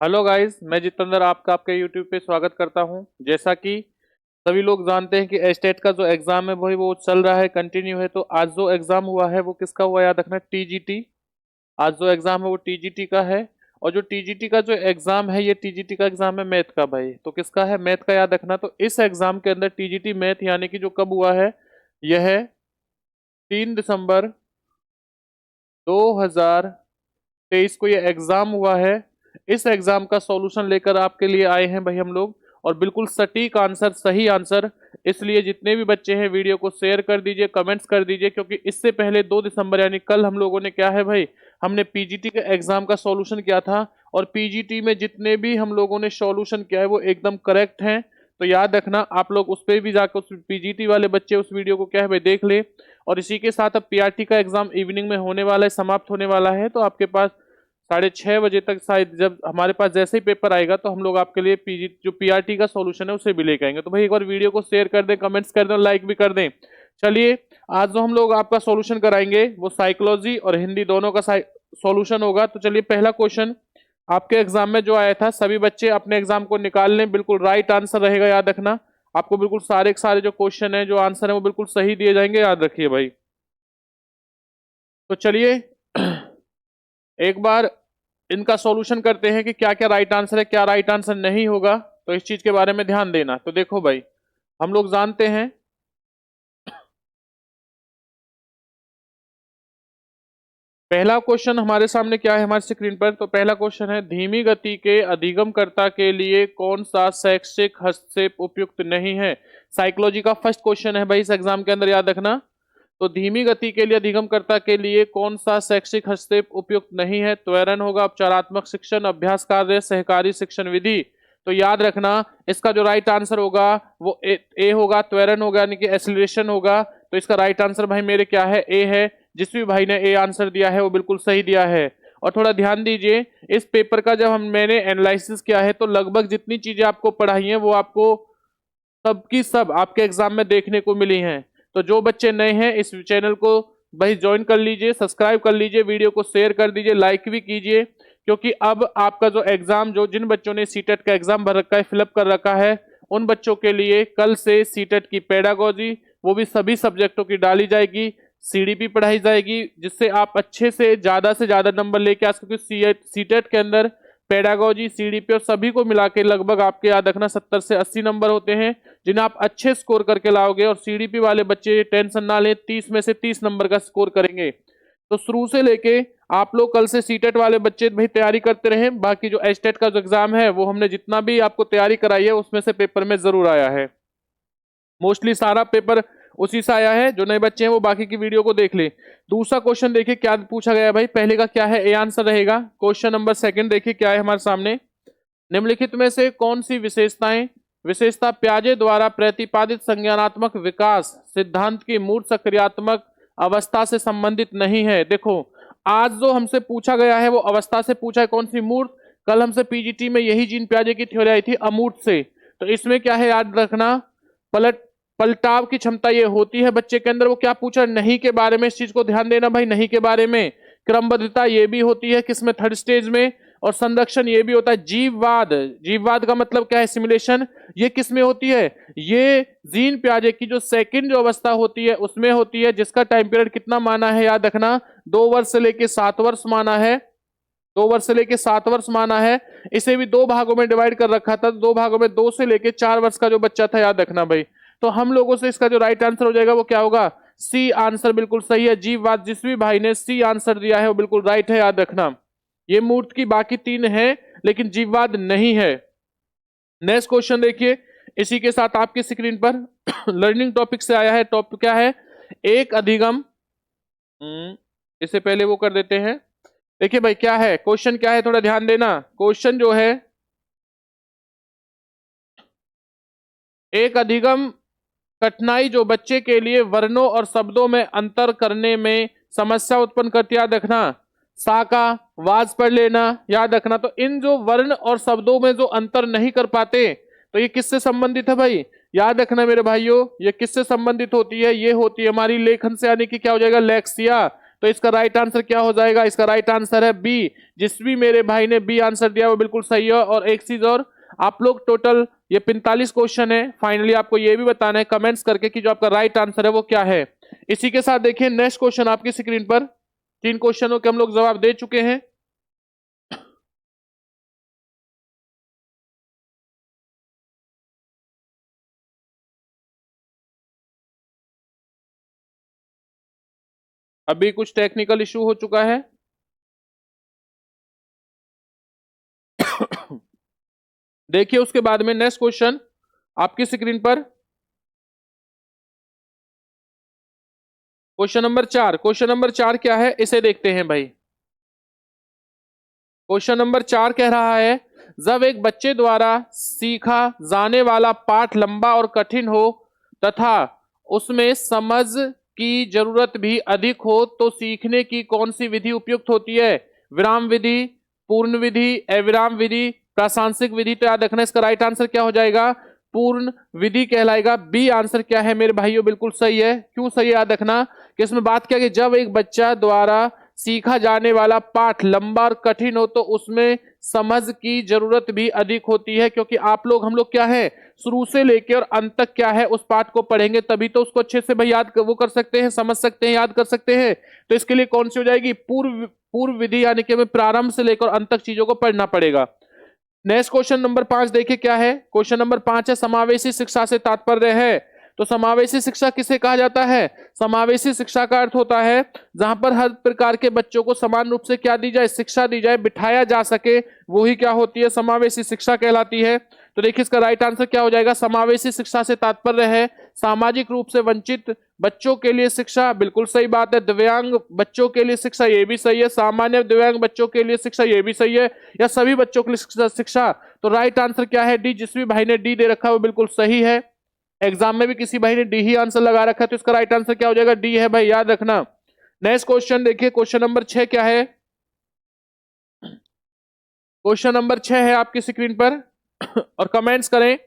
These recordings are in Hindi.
हेलो गाइस, मैं जितेंद्र आपका आपके यूट्यूब पे स्वागत करता हूं। जैसा कि सभी लोग जानते हैं कि एस्टेट का जो एग्जाम है वही वो चल रहा है, कंटिन्यू है। तो आज जो एग्जाम हुआ है वो किसका हुआ, याद रखना, टीजीटी। आज जो एग्जाम है वो टीजीटी का है। और जो टीजीटी का जो एग्जाम है, ये टीजीटी का एग्जाम है मैथ का भाई। तो किसका है, मैथ का, याद रखना। तो इस एग्जाम के अंदर टीजीटी मैथ यानी कि जो कब हुआ है, यह है 3 दिसंबर 2023 को ये एग्जाम हुआ है। इस एग्जाम का सॉल्यूशन लेकर आपके लिए आए हैं भाई हम लोग, और बिल्कुल सटीक आंसर, सही आंसर। इसलिए जितने भी बच्चे हैं वीडियो को शेयर कर दीजिए, कमेंट्स कर दीजिए, क्योंकि इससे पहले 2 दिसंबर यानी कल हम लोगों ने क्या है भाई, हमने पीजीटी के एग्जाम का सॉल्यूशन किया था। और पीजीटी में जितने भी हम लोगों ने सॉल्यूशन किया है वो एकदम करेक्ट हैं। तो याद रखना आप लोग उस पर भी जाकर, उस पीजीटी वाले बच्चे उस वीडियो को क्या है भाई देख ले। और इसी के साथ अब पीआरटी का एग्जाम इवनिंग में होने वाला है, समाप्त होने वाला है। तो आपके पास 6:30 बजे तक शायद, जब हमारे पास जैसे ही पेपर आएगा तो हम लोग आपके लिए पीजी जो पीआरटी का सॉल्यूशन है उसे भी लेकर आएंगे। तो भाई एक बार वीडियो को शेयर कर दें, कमेंट्स कर दें और लाइक भी कर दें। चलिए, आज जो हम लोग आपका सॉल्यूशन कराएंगे वो साइकोलॉजी और हिंदी दोनों का सॉल्यूशन होगा। तो चलिए, पहला क्वेश्चन आपके एग्जाम में जो आया था, सभी बच्चे अपने एग्जाम को निकाल लें। बिल्कुल राइट आंसर रहेगा, याद रखना। आपको बिल्कुल सारे के सारे जो क्वेश्चन है, जो आंसर है, वो बिल्कुल सही दिए जाएंगे, याद रखिए भाई। तो चलिए एक बार इनका सॉल्यूशन करते हैं कि क्या क्या राइट आंसर है, क्या राइट आंसर नहीं होगा। तो इस चीज के बारे में ध्यान देना। तो देखो भाई, हम लोग जानते हैं, पहला क्वेश्चन हमारे सामने क्या है हमारी स्क्रीन पर। तो पहला क्वेश्चन है, धीमी गति के अधिगमकर्ता के लिए कौन सा शैक्षिक हस्तक्षेप उपयुक्त नहीं है। साइकोलॉजी का फर्स्ट क्वेश्चन है भाई इस एग्जाम के अंदर, याद रखना। तो धीमी गति के लिए अधिगमकर्ता के लिए कौन सा शैक्षिक हस्तक्षेप उपयुक्त नहीं है। त्वरण होगा, उपचारात्मक शिक्षण, अभ्यास कार्य, सहकारी शिक्षण विधि। तो याद रखना, इसका जो राइट आंसर होगा वो ए होगा, त्वरण होगा यानी कि एक्सीलरेशन होगा। तो इसका राइट आंसर भाई मेरे क्या है, ए है। जिस भी भाई ने ए आंसर दिया है वो बिल्कुल सही दिया है। और थोड़ा ध्यान दीजिए, इस पेपर का जब मैंने एनालिसिस किया है तो लगभग जितनी चीजें आपको पढ़ाई हैं वो आपको सबकी सब आपके एग्जाम में देखने को मिली हैं। तो जो बच्चे नए हैं इस चैनल को भाई ज्वाइन कर लीजिए, सब्सक्राइब कर लीजिए, वीडियो को शेयर कर दीजिए, लाइक भी कीजिए। क्योंकि अब आपका जो एग्जाम, जो जिन बच्चों ने सीटेट का एग्जाम भर रखा है, फिलअप कर रखा है, उन बच्चों के लिए कल से सीटेट की पेडागोजी, वो भी सभी सब्जेक्टों की डाली जाएगी, सीडीपी पढ़ाई जाएगी, जिससे आप अच्छे से ज्यादा नंबर लेके आ सको। सीटेट के अंदर पेडागोजी, सीडीपी और सभी को मिला के लगभग आपके, याद रखना, 70 से 80 नंबर होते हैं, जिन्हें आप अच्छे स्कोर करके लाओगे। और सीडीपी वाले बच्चे टेंशन ना लें, 30 में से 30 नंबर का स्कोर करेंगे। तो शुरू से लेके आप लोग कल से सीटेट वाले बच्चे भाई तैयारी करते रहें। बाकी जो एस्टेट का जो एग्जाम है वो हमने जितना भी आपको तैयारी कराई है उसमें से पेपर में जरूर आया है, मोस्टली सारा पेपर उसी से आया है। जो नए बच्चे हैं वो बाकी की वीडियो को देख ले। दूसरा क्वेश्चन देखिए क्या पूछा गया है भाई, पहले का क्या है, ए आंसर रहेगा। क्वेश्चन नंबर सेकंड देखिए क्या है हमारे सामने, निम्नलिखित में से कौन सी विशेषता प्याजे द्वारा प्रतिपादित संज्ञानात्मक विकास सिद्धांत की मूर्त सक्रियात्मक अवस्था से संबंधित नहीं है। देखो, आज जो हमसे पूछा गया है वो अवस्था से पूछा है, कौन सी, मूर्त। कल हमसे पीजीटी में यही जीन प्याजे की थ्योरी आई थी, अमूर्त से। तो इसमें क्या है, याद रखना, पलट पलटाव की क्षमता ये होती है बच्चे के अंदर। वो क्या पूछा, नहीं के बारे में, इस चीज को ध्यान देना भाई, नहीं के बारे में। क्रमबद्धता ये भी होती है किसमें, थर्ड स्टेज में। और संरक्षण ये भी होता है। जीववाद, जीववाद का मतलब क्या है, सिमुलेशन, ये किस में होती है, ये जीन प्याजे की जो सेकंड जो अवस्था होती है उसमें होती है, जिसका टाइम पीरियड कितना माना है, याद रखना, 2 वर्ष से लेके 7 वर्ष माना है। 2 वर्ष से लेके 7 वर्ष माना है। इसे भी 2 भागों में डिवाइड कर रखा था, 2 भागों में 2 से लेके 4 वर्ष का जो बच्चा था, याद रखना भाई। तो हम लोगों से इसका जो राइट आंसर हो जाएगा वो क्या होगा, सी आंसर बिल्कुल सही है। जीववाद, जिस भी भाई ने सी आंसर दिया है वो बिल्कुल राइट है, याद रखना। ये मूर्त की बाकी 3 है लेकिन जीववाद नहीं है। नेक्स्ट क्वेश्चन देखिए, इसी के साथ आपकी स्क्रीन पर लर्निंग टॉपिक से आया है। टॉपिक क्या है, एक अधिगम, इससे पहले वो कर देते हैं। देखिए भाई क्या है क्वेश्चन, क्या है थोड़ा ध्यान देना। क्वेश्चन जो है, एक अधिगम कठिनाई जो बच्चे के लिए वर्णों और शब्दों में अंतर करने में समस्या उत्पन्न करती है, याद रखना। सा का वाज पढ़ लेना, याद रखना। तो इन जो वर्ण और शब्दों में जो अंतर नहीं कर पाते, तो ये किससे संबंधित है भाई, याद रखना मेरे भाइयों, ये किससे संबंधित होती है, ये होती है हमारी लेखन से, यानी कि क्या हो जाएगा, लेक्सिया। तो इसका राइट आंसर क्या हो जाएगा? इसका राइट आंसर है बी। जिस भी मेरे भाई ने बी आंसर दिया वो बिल्कुल सही है। और एक चीज और, आप लोग टोटल ये 45 क्वेश्चन है, फाइनली आपको ये भी बताना है कमेंट्स करके कि जो आपका राइट आंसर है वो क्या है। इसी के साथ देखिए नेक्स्ट क्वेश्चन आपकी स्क्रीन पर, 3 क्वेश्चनों के हम लोग जवाब दे चुके हैं। अभी कुछ टेक्निकल इशू हो चुका है। देखिए उसके बाद में नेक्स्ट क्वेश्चन आपकी स्क्रीन पर, क्वेश्चन नंबर 4। क्वेश्चन नंबर 4 क्या है इसे देखते हैं भाई। क्वेश्चन नंबर 4 कह रहा है, जब एक बच्चे द्वारा सीखा जाने वाला पाठ लंबा और कठिन हो तथा उसमें समझ की जरूरत भी अधिक हो तो सीखने की कौन सी विधि उपयुक्त होती है? विराम विधि, पूर्ण विधि, अविराम विधि, प्रासंगिक विधि। तो याद रखना इसका राइट आंसर क्या हो जाएगा? पूर्ण विधि कहलाएगा। बी आंसर क्या है मेरे भाइयों? बिल्कुल सही है। क्यों सही? याद रखना कि इसमें बात क्या कि जब एक बच्चा द्वारा सीखा जाने वाला पाठ लंबा और कठिन हो तो उसमें समझ की जरूरत भी अधिक होती है, क्योंकि आप लोग हम लोग क्या है शुरू से लेकर और अंत तक क्या है उस पाठ को पढ़ेंगे, तभी तो उसको अच्छे से भाई याद वो कर सकते हैं, समझ सकते हैं, याद कर सकते हैं। तो इसके लिए कौन सी हो जाएगी? पूर्व विधि, यानी कि हमें प्रारंभ से लेकर अंत तक चीजों को पढ़ना पड़ेगा। नेक्स्ट क्वेश्चन नंबर 5 देखिए क्या है। क्वेश्चन नंबर 5 है, समावेशी शिक्षा से तात्पर्य है। तो समावेशी शिक्षा किसे कहा जाता है? समावेशी शिक्षा का अर्थ होता है जहां पर हर प्रकार के बच्चों को समान रूप से क्या दी जाए? शिक्षा दी जाए, बिठाया जा सके, वो ही क्या होती है? समावेशी शिक्षा कहलाती है। तो देखिए इसका राइट आंसर क्या हो जाएगा? समावेशी शिक्षा से तात्पर्य है सामाजिक रूप से वंचित बच्चों के लिए शिक्षा। बिल्कुल सही बात है। दिव्यांग बच्चों के लिए शिक्षा, ये भी सही है। सामान्य दिव्यांग बच्चों के लिए शिक्षा, ये भी सही है। या सभी बच्चों के लिए शिक्षा। तो राइट आंसर क्या है? डी। जिस भी भाई ने डी दे रखा है वो बिल्कुल सही है। एग्जाम में भी किसी भाई ने डी ही आंसर लगा रखा है, तो इसका राइट आंसर क्या हो जाएगा? डी है भाई, याद रखना। नेक्स्ट क्वेश्चन देखिए, क्वेश्चन नंबर 6 क्या है। क्वेश्चन नंबर 6 है आपकी स्क्रीन पर और कमेंट्स करें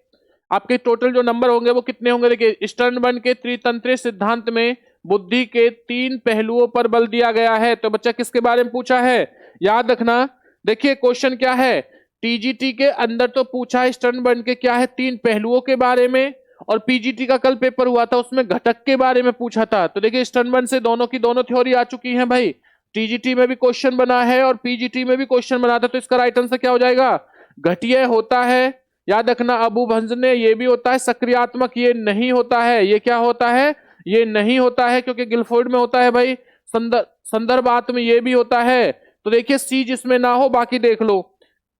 आपके टोटल जो नंबर होंगे वो कितने होंगे। देखिए स्टर्नबर्न के त्रितंत्रीय सिद्धांत में बुद्धि के 3 पहलुओं पर बल दिया गया है। तो बच्चा किसके बारे में पूछा है? याद रखना। देखिए क्वेश्चन क्या है, टीजीटी के अंदर तो पूछा है स्टर्नबर्न के क्या है 3 पहलुओं के बारे में, और पीजीटी का कल पेपर हुआ था उसमें घटक के बारे में पूछा था। तो देखिए स्टर्नबर्न से दोनों की दोनों थ्योरी आ चुकी है भाई। टीजीटी में भी क्वेश्चन बना है और पीजीटी में भी क्वेश्चन बना था। तो इसका राइट आंसर क्या हो जाएगा? घटिया होता है, याद रखना। अबू भंजने ये भी होता है। सक्रियात्मक ये नहीं होता है। ये क्या होता है? ये नहीं होता है, क्योंकि गिलफोर्ड में होता है भाई। संदर्भात्मक ये भी होता है। तो देखिए सी जिसमें ना हो बाकी देख लो।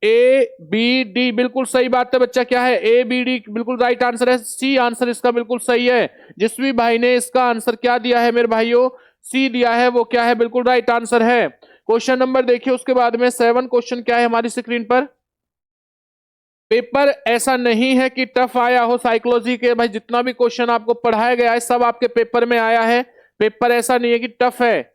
ए बी डी बिल्कुल सही बात है बच्चा। क्या है? ए बी डी बिल्कुल राइट आंसर है। सी आंसर इसका बिल्कुल सही है। जिस भी भाई ने इसका आंसर क्या दिया है मेरे भाइयों? सी दिया है, वो क्या है? बिल्कुल राइट आंसर है। क्वेश्चन नंबर देखिए उसके बाद में 7 क्वेश्चन क्या है हमारी स्क्रीन पर। पेपर ऐसा नहीं है कि टफ आया हो साइकोलॉजी के, भाई जितना भी क्वेश्चन आपको पढ़ाया गया है सब आपके पेपर में आया है। पेपर ऐसा नहीं है कि टफ है,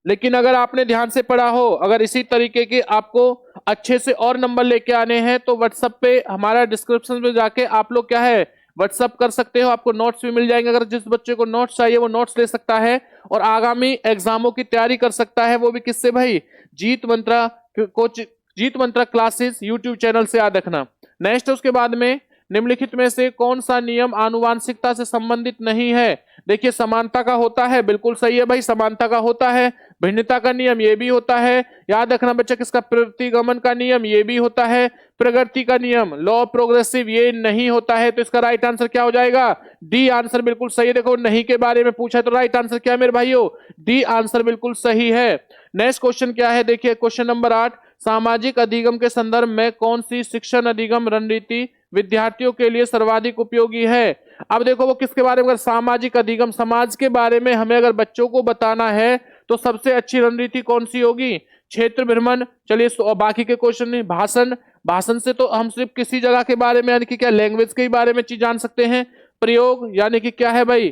लेकिन अगर आपने ध्यान से पढ़ा हो, अगर इसी तरीके के आपको अच्छे से और नंबर लेके आने हैं तो व्हाट्सएप पे हमारा डिस्क्रिप्शन में जाके आप लोग क्या है व्हाट्सएप कर सकते हो। आपको नोट्स भी मिल जाएंगे। अगर जिस बच्चे को नोट्स चाहिए वो नोट्स ले सकता है और आगामी एग्जामों की तैयारी कर सकता है, वो भी किससे भाई? जीत मंत्रा कोच, जीत मंत्रा क्लासेस यूट्यूब चैनल से, याद रखना। नेक्स्ट उसके बाद में निम्नलिखित में से कौन सा नियम आनुवांशिकता से संबंधित नहीं है? देखिए समानता का होता है, बिल्कुल सही है भाई, समानता का होता है। भिन्नता का नियम ये भी होता है, याद रखना बच्चा। किसका? प्रतिगमन का नियम ये भी होता है। प्रगति का नियम, लॉ ऑफ प्रोग्रेसिव, ये नहीं होता है। तो इसका राइट आंसर क्या हो जाएगा? डी आंसर बिल्कुल सही है। देखो नहीं के बारे में पूछा है तो राइट आंसर क्या है मेरे भाइयों? डी आंसर बिल्कुल सही है। नेक्स्ट क्वेश्चन क्या है देखिए, क्वेश्चन नंबर 8। सामाजिक अधिगम के संदर्भ में कौन सी शिक्षण अधिगम रणनीति विद्यार्थियों के लिए सर्वाधिक उपयोगी है? अब देखो वो किसके बारे में, अगर सामाजिक अधिगम समाज के बारे में हमें अगर बच्चों को बताना है तो सबसे अच्छी रणनीति कौन सी होगी? क्षेत्र भ्रमण। चलिए बाकी के क्वेश्चन नहीं। भाषण, भाषण से तो हम सिर्फ किसी जगह के बारे में यानी कि क्या लैंग्वेज के बारे में चीज जान सकते हैं। प्रयोग यानी कि क्या है भाई,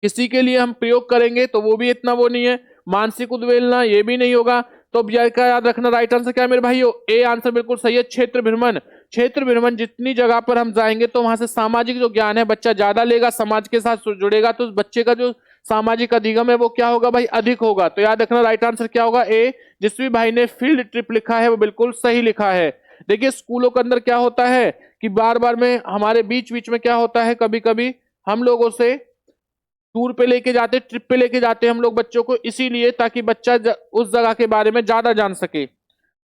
किसी के लिए हम प्रयोग करेंगे तो वो भी इतना वो नहीं है। मानसिक उद्वेलना ये भी नहीं होगा। तो अब क्या याद रखना, राइट आंसर क्या है मेरे भाइयों? ए आंसर बिल्कुल सही है, क्षेत्र भ्रमण। क्षेत्र भ्रमण, जितनी जगह पर हम जाएंगे तो वहां से सामाजिक जो ज्ञान है बच्चा ज्यादा लेगा, समाज के साथ जुड़ेगा, तो उस बच्चे का जो सामाजिक अधिगम है वो क्या होगा भाई, अधिक होगा। तो याद रखना राइट आंसर क्या होगा, ए। जिस भी भाई ने फील्ड ट्रिप लिखा है वो बिल्कुल सही लिखा है। देखिए स्कूलों के अंदर क्या होता है कि बार बार में हमारे बीच बीच में क्या होता है, कभी कभी हम लोगों से टूर पे लेके जाते, ट्रिप पे लेके जाते हैं हम लोग बच्चों को, इसीलिए ताकि बच्चा उस जगह के बारे में ज्यादा जान सके।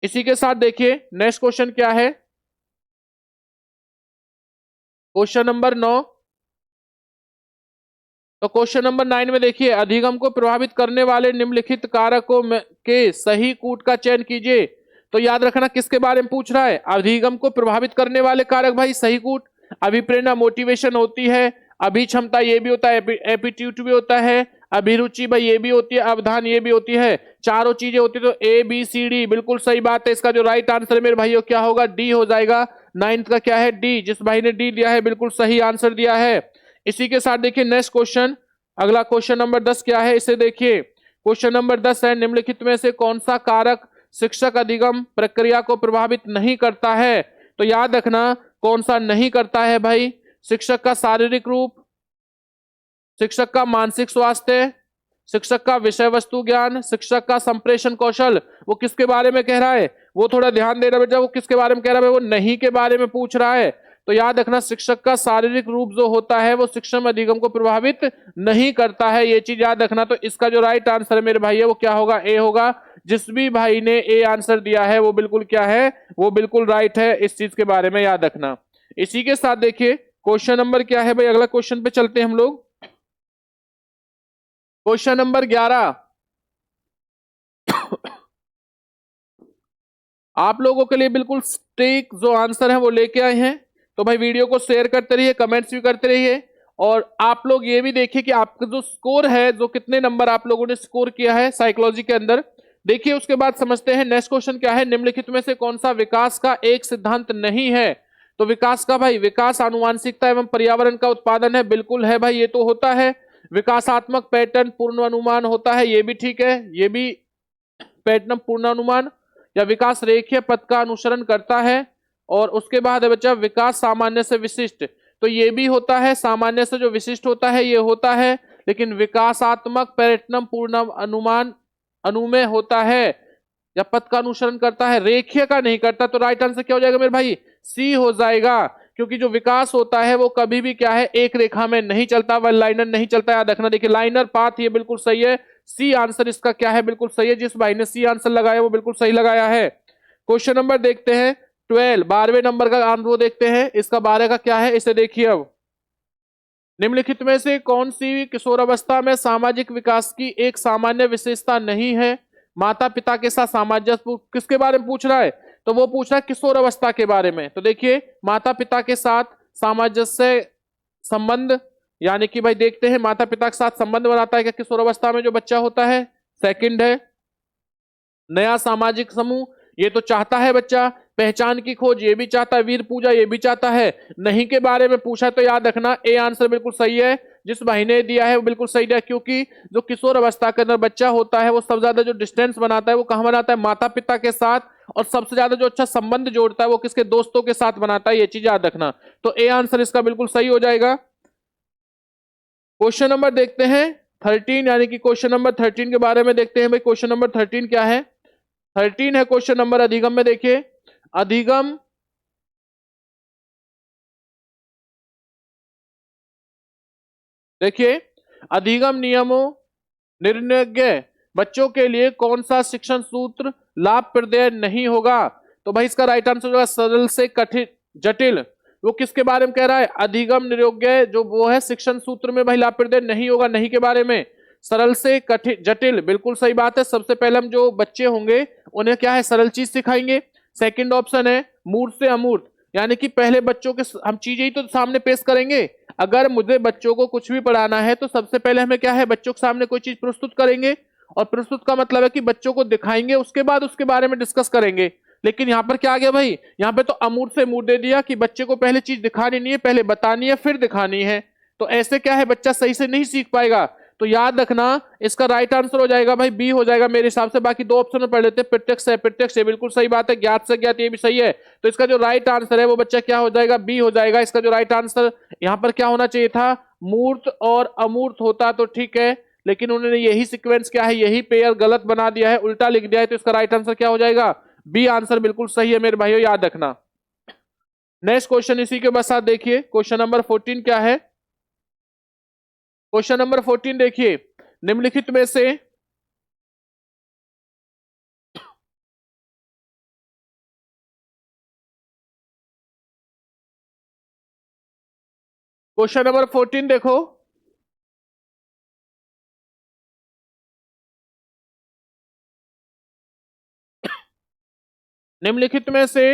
इसी के साथ देखिए नेक्स्ट क्वेश्चन क्या है, क्वेश्चन नंबर 9। तो क्वेश्चन नंबर 9 में देखिए, अधिगम को प्रभावित करने वाले निम्नलिखित कारकों में के सही कूट का चयन कीजिए। तो याद रखना किसके बारे में पूछ रहा है, अधिगम को प्रभावित करने वाले कारक भाई सही कूट। अभिप्रेरणा मोटिवेशन होती है, अभी क्षमता ये भी होता है, एप्टीट्यूड भी होता है, अभिरुचि भाई ये भी होती है, अवधान ये भी होती है, चारों चीजें होती है। तो ए बी सी डी बिल्कुल सही बात है। इसका जो राइट आंसर है मेरे भाइयों क्या होगा, डी हो जाएगा। 9th का क्या है, डी। जिस भाई ने डी दिया है बिल्कुल सही आंसर दिया है। इसी के साथ देखिए नेक्स्ट क्वेश्चन, अगला क्वेश्चन नंबर 10 क्या है, इसे देखिए। क्वेश्चन नंबर 10 है, निम्नलिखित में से कौन सा कारक शिक्षक अधिगम प्रक्रिया को प्रभावित नहीं करता है। तो याद रखना कौन सा नहीं करता है भाई, शिक्षक का शारीरिक रूप, शिक्षक का मानसिक स्वास्थ्य, शिक्षक का विषय वस्तु ज्ञान, शिक्षक का संप्रेषण कौशल। वो किसके बारे में कह रहा है, वो थोड़ा ध्यान देना बेटा, वो किसके बारे में कह रहा है, वो नहीं के बारे में पूछ रहा है। तो याद रखना शिक्षक का शारीरिक रूप जो होता है वो शिक्षण अधिगम को प्रभावित नहीं करता है, ये चीज याद रखना। तो इसका जो राइट आंसर है मेरे भाई है वो क्या होगा, ए होगा। जिस भी भाई ने ए आंसर दिया है वो बिल्कुल क्या है, वो बिल्कुल राइट है, इस चीज के बारे में याद रखना। इसी के साथ देखिए क्वेश्चन नंबर क्या है भाई, अगला क्वेश्चन पे चलते हैं हम लोग। क्वेश्चन नंबर 11 आप लोगों के लिए बिल्कुल स्ट्रिक जो आंसर है वो लेके आए हैं। तो भाई वीडियो को शेयर करते रहिए, कमेंट्स भी करते रहिए, और आप लोग ये भी देखिए कि आपका जो स्कोर है, जो कितने नंबर आप लोगों ने स्कोर किया है साइकोलॉजी के अंदर, देखिए। उसके बाद समझते हैं नेक्स्ट क्वेश्चन क्या है, निम्नलिखित में से कौन सा विकास का एक सिद्धांत नहीं है। तो विकास का भाई, विकास आनुवांशिकता एवं पर्यावरण का उत्पादन है, बिल्कुल है भाई, ये तो होता है। विकासात्मक पैटर्न पूर्वानुमान होता है, ये भी ठीक है, ये भी पैटर्न पूर्वानुमान या विकास रेखीय पथ का अनुसरण करता है। और उसके बाद है बच्चा विकास सामान्य से विशिष्ट, तो ये भी होता है, सामान्य से जो विशिष्ट होता है ये होता है। लेकिन विकासात्मक पैटर्न पूर्ण अनुमान अनुमेय होता है या पथ का अनुसरण करता है, रेखीय का नहीं करता। तो राइट आंसर क्या हो जाएगा मेरे भाई, सी हो जाएगा। क्योंकि जो विकास होता है वो कभी भी क्या है, एक रेखा में नहीं चलता, वन लाइनर नहीं चलता, याद रखना। देखिए लाइनर पाथ ये बिल्कुल सही है, सी आंसर इसका क्या है, बिल्कुल सही है। जिस भाई ने सी आंसर लगाया वो बिल्कुल सही लगाया है। क्वेश्चन नंबर देखते हैं 12, 12वें नंबर का आंसर वो देखते हैं, इसका 12 का क्या है, इसे देखिए। अब निम्नलिखित में से कौन सी किशोरावस्था में सामाजिक विकास की एक सामान्य विशेषता नहीं है। माता पिता के साथ सामंजस्य किसके बारे में पूछ रहा है, तो वो पूछ रहा है किशोरावस्था के बारे में। तो देखिए माता पिता के साथ सामंजस्य संबंध, यानी कि भाई देखते हैं माता पिता के साथ संबंध बनाता है क्या किशोरावस्था में जो बच्चा होता है। सेकंड है नया सामाजिक समूह, ये तो चाहता है बच्चा। पहचान की खोज ये भी चाहता है, वीर पूजा ये भी चाहता है। नहीं के बारे में पूछा तो याद रखना ए आंसर बिल्कुल सही है। जिस भाई ने दिया है वो बिल्कुल सही दिया, क्योंकि जो किशोर अवस्था के अंदर बच्चा होता है वो सबसे ज्यादा जो डिस्टेंस बनाता है वो कहां बनाता है, माता पिता के साथ। और सबसे ज्यादा जो अच्छा संबंध जोड़ता है वो किसके, दोस्तों के साथ बनाता है, ये चीज याद रखना। तो ए आंसर इसका बिल्कुल सही हो जाएगा। क्वेश्चन नंबर देखते हैं 13, यानी कि क्वेश्चन नंबर 13 के बारे में देखते हैं भाई। क्वेश्चन नंबर 13 क्या है, 13 है क्वेश्चन नंबर अधिगम में। देखिए अधिगम देखिए अधिगम नियमों निर्णय बच्चों के लिए कौन सा शिक्षण सूत्र लाभप्रद नहीं होगा। तो भाई इसका राइट आंसर होगा सरल से कठिन जटिल। वो किसके बारे में कह रहा है, अधिगम निर्योग्य जो वो है शिक्षण सूत्र में भाई लाभप्रद नहीं होगा, नहीं के बारे में। सरल से कठिन जटिल बिल्कुल सही बात है। सबसे पहले हम जो बच्चे होंगे उन्हें क्या है, सरल चीज सिखाएंगे। सेकंड ऑप्शन है मूर्त से अमूर्त, यानी कि पहले बच्चों के हम चीजें ही तो सामने पेश करेंगे। अगर मुझे बच्चों को कुछ भी पढ़ाना है तो सबसे पहले हमें क्या है, बच्चों के सामने कोई चीज प्रस्तुत करेंगे। और प्रस्तुत का मतलब है कि बच्चों को दिखाएंगे, उसके बाद उसके बारे में डिस्कस करेंगे। लेकिन यहाँ पर क्या आ गया भाई, यहाँ पे तो अमूर्त से मूर्त दे दिया कि बच्चे को पहले चीज दिखानी नहीं है, पहले बतानी है फिर दिखानी है। तो ऐसे क्या है, बच्चा सही से नहीं सीख पाएगा। तो याद रखना इसका राइट आंसर हो जाएगा भाई बी हो जाएगा मेरे हिसाब से। बाकी दो ऑप्शन में पढ़ लेते हैं, प्रत्यक्ष है प्रत्यक्ष है बिल्कुल सही बात है, ज्ञात से ज्ञात ये भी सही है। तो इसका जो राइट आंसर है वो बच्चा क्या हो जाएगा, बी हो जाएगा। इसका जो राइट आंसर यहाँ पर क्या होना चाहिए था, मूर्त और अमूर्त होता तो ठीक है, लेकिन उन्होंने यही सीक्वेंस क्या है, यही पेयर गलत बना दिया है, उल्टा लिख दिया है, तो इसका राइट आंसर क्या हो जाएगा, बी आंसर बिल्कुल सही है मेरे भाइयों, याद रखना। नेक्स्ट क्वेश्चन इसी के बाद साथ देखिए, क्वेश्चन नंबर 14 क्या है। क्वेश्चन नंबर 14 देखिए, निम्नलिखित में से क्वेश्चन नंबर 14 देखो, निम्नलिखित में से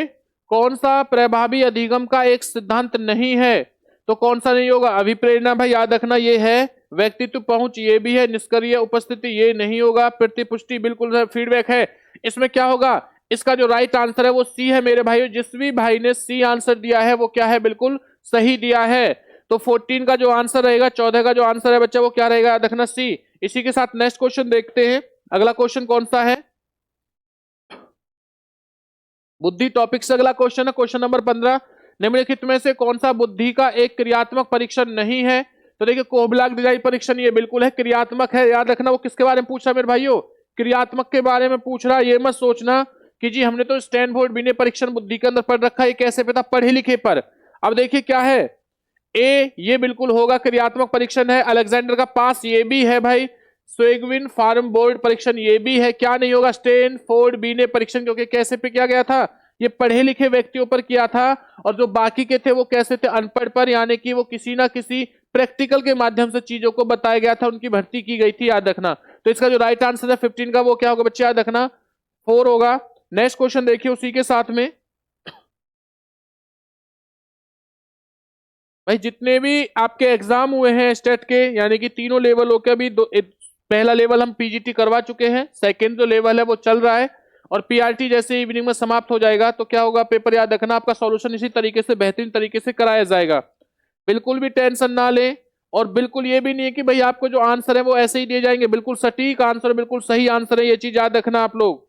कौन सा प्रभावी अधिगम का एक सिद्धांत नहीं है, तो कौन सा नहीं होगा, अभिप्रेरणा भाई याद रखना ये है, व्यक्तित्व पहुंच ये भी है, निष्क्रिय उपस्थिति ये नहीं होगा, प्रतिपुष्टि बिल्कुल फीडबैक है। इसमें क्या होगा, इसका जो राइट आंसर है वो सी है मेरे भाइयों, जिस भी भाई ने सी आंसर दिया है वो क्या है, बिल्कुल सही दिया है। तो 14 का जो आंसर रहेगा, 14 का जो आंसर है बच्चा वो क्या रहेगा, याद रखना सी। इसी के साथ नेक्स्ट क्वेश्चन देखते हैं, अगला क्वेश्चन कौन सा है, बुद्धि टॉपिक से अगला क्वेश्चन है, क्वेश्चन नंबर 15, निम्नलिखित में से कौन सा बुद्धि का एक क्रियात्मक परीक्षण नहीं है, तो देखिए कोहब्लाक डिजाइन परीक्षण ये बिल्कुल है, क्रियात्मक है, याद रखना। वो किसके बारे में पूछ रहा है मेरे भाइयों, क्रियात्मक के बारे में पूछ रहा है, ये मत सोचना कि जी हमने तो स्टैनफोर्ड बिने परीक्षण बुद्धि के अंदर पढ़ रखा है, ये कैसे पता, पढ़े लिखे पर। अब देखिए क्या है, ए ये बिल्कुल होगा, क्रियात्मक परीक्षण है, अलेक्जेंडर का पास ये भी है भाई, स्वेगविन फार्म बोर्ड परीक्षण ये भी है, क्या नहीं होगा, स्टैनफोर्ड बिने परीक्षण, क्योंकि कैसे पे किया गया था, ये पढ़े लिखे व्यक्तियों पर किया था, और जो बाकी के थे वो कैसे थे, अनपढ़ पर, यानी कि वो किसी ना किसी प्रैक्टिकल के माध्यम से चीजों को बताया गया था, उनकी भर्ती की गई थी, याद रखना। तो इसका जो राइट आंसर है 15 का वो क्या होगा बच्चे, याद रखना 4 होगा। नेक्स्ट क्वेश्चन देखिए उसी के साथ में, भाई जितने भी आपके एग्जाम हुए हैं स्टेट के, यानी कि तीनों लेवलों के, अभी पहला लेवल हम पीजीटी करवा चुके हैं, सेकंड जो लेवल है वो चल रहा है, और पीआरटी जैसे इवनिंग में समाप्त हो जाएगा तो क्या होगा, पेपर याद रखना आपका सॉल्यूशन इसी तरीके से बेहतरीन तरीके से कराया जाएगा, बिल्कुल भी टेंशन ना ले। और बिल्कुल ये भी नहीं है कि भाई आपको जो आंसर है वो ऐसे ही दिए जाएंगे, बिल्कुल सटीक आंसर, बिल्कुल सही आंसर है, ये चीज याद रखना आप लोग।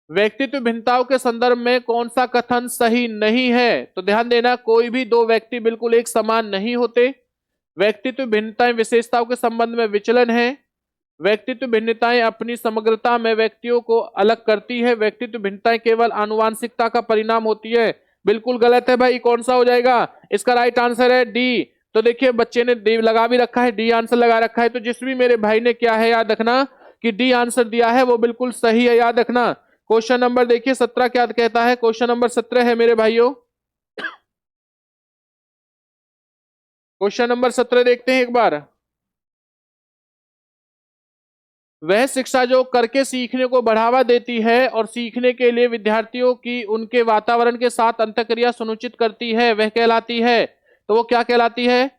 व्यक्तित्व भिन्नताओं के संदर्भ में कौन सा कथन सही नहीं है, तो ध्यान देना, कोई भी दो व्यक्ति बिल्कुल एक समान नहीं होते, व्यक्तित्व भिन्नताएं विशेषताओं के संबंध में विचलन है, व्यक्तित्व भिन्नताएं अपनी समग्रता में व्यक्तियों को अलग करती है, व्यक्तित्व भिन्नताएं केवल आनुवांशिकता का परिणाम होती है, बिल्कुल गलत है भाई, कौन सा हो जाएगा, इसका राइट आंसर है डी। तो देखिए बच्चे ने डी लगा भी रखा है, डी आंसर लगा रखा है, तो जिस भी मेरे भाई ने क्या है याद रखना कि डी आंसर दिया है वो बिल्कुल सही है, याद रखना। क्वेश्चन नंबर देखिए 17 क्या कहता है, क्वेश्चन नंबर 17 है मेरे भाइयों, क्वेश्चन नंबर 17 देखते हैं एक बार, वह शिक्षा जो करके सीखने को बढ़ावा देती है और सीखने के लिए विद्यार्थियों की उनके वातावरण के साथ अंतःक्रिया सुनिश्चित करती है वह कहलाती है, तो वो क्या कहलाती है,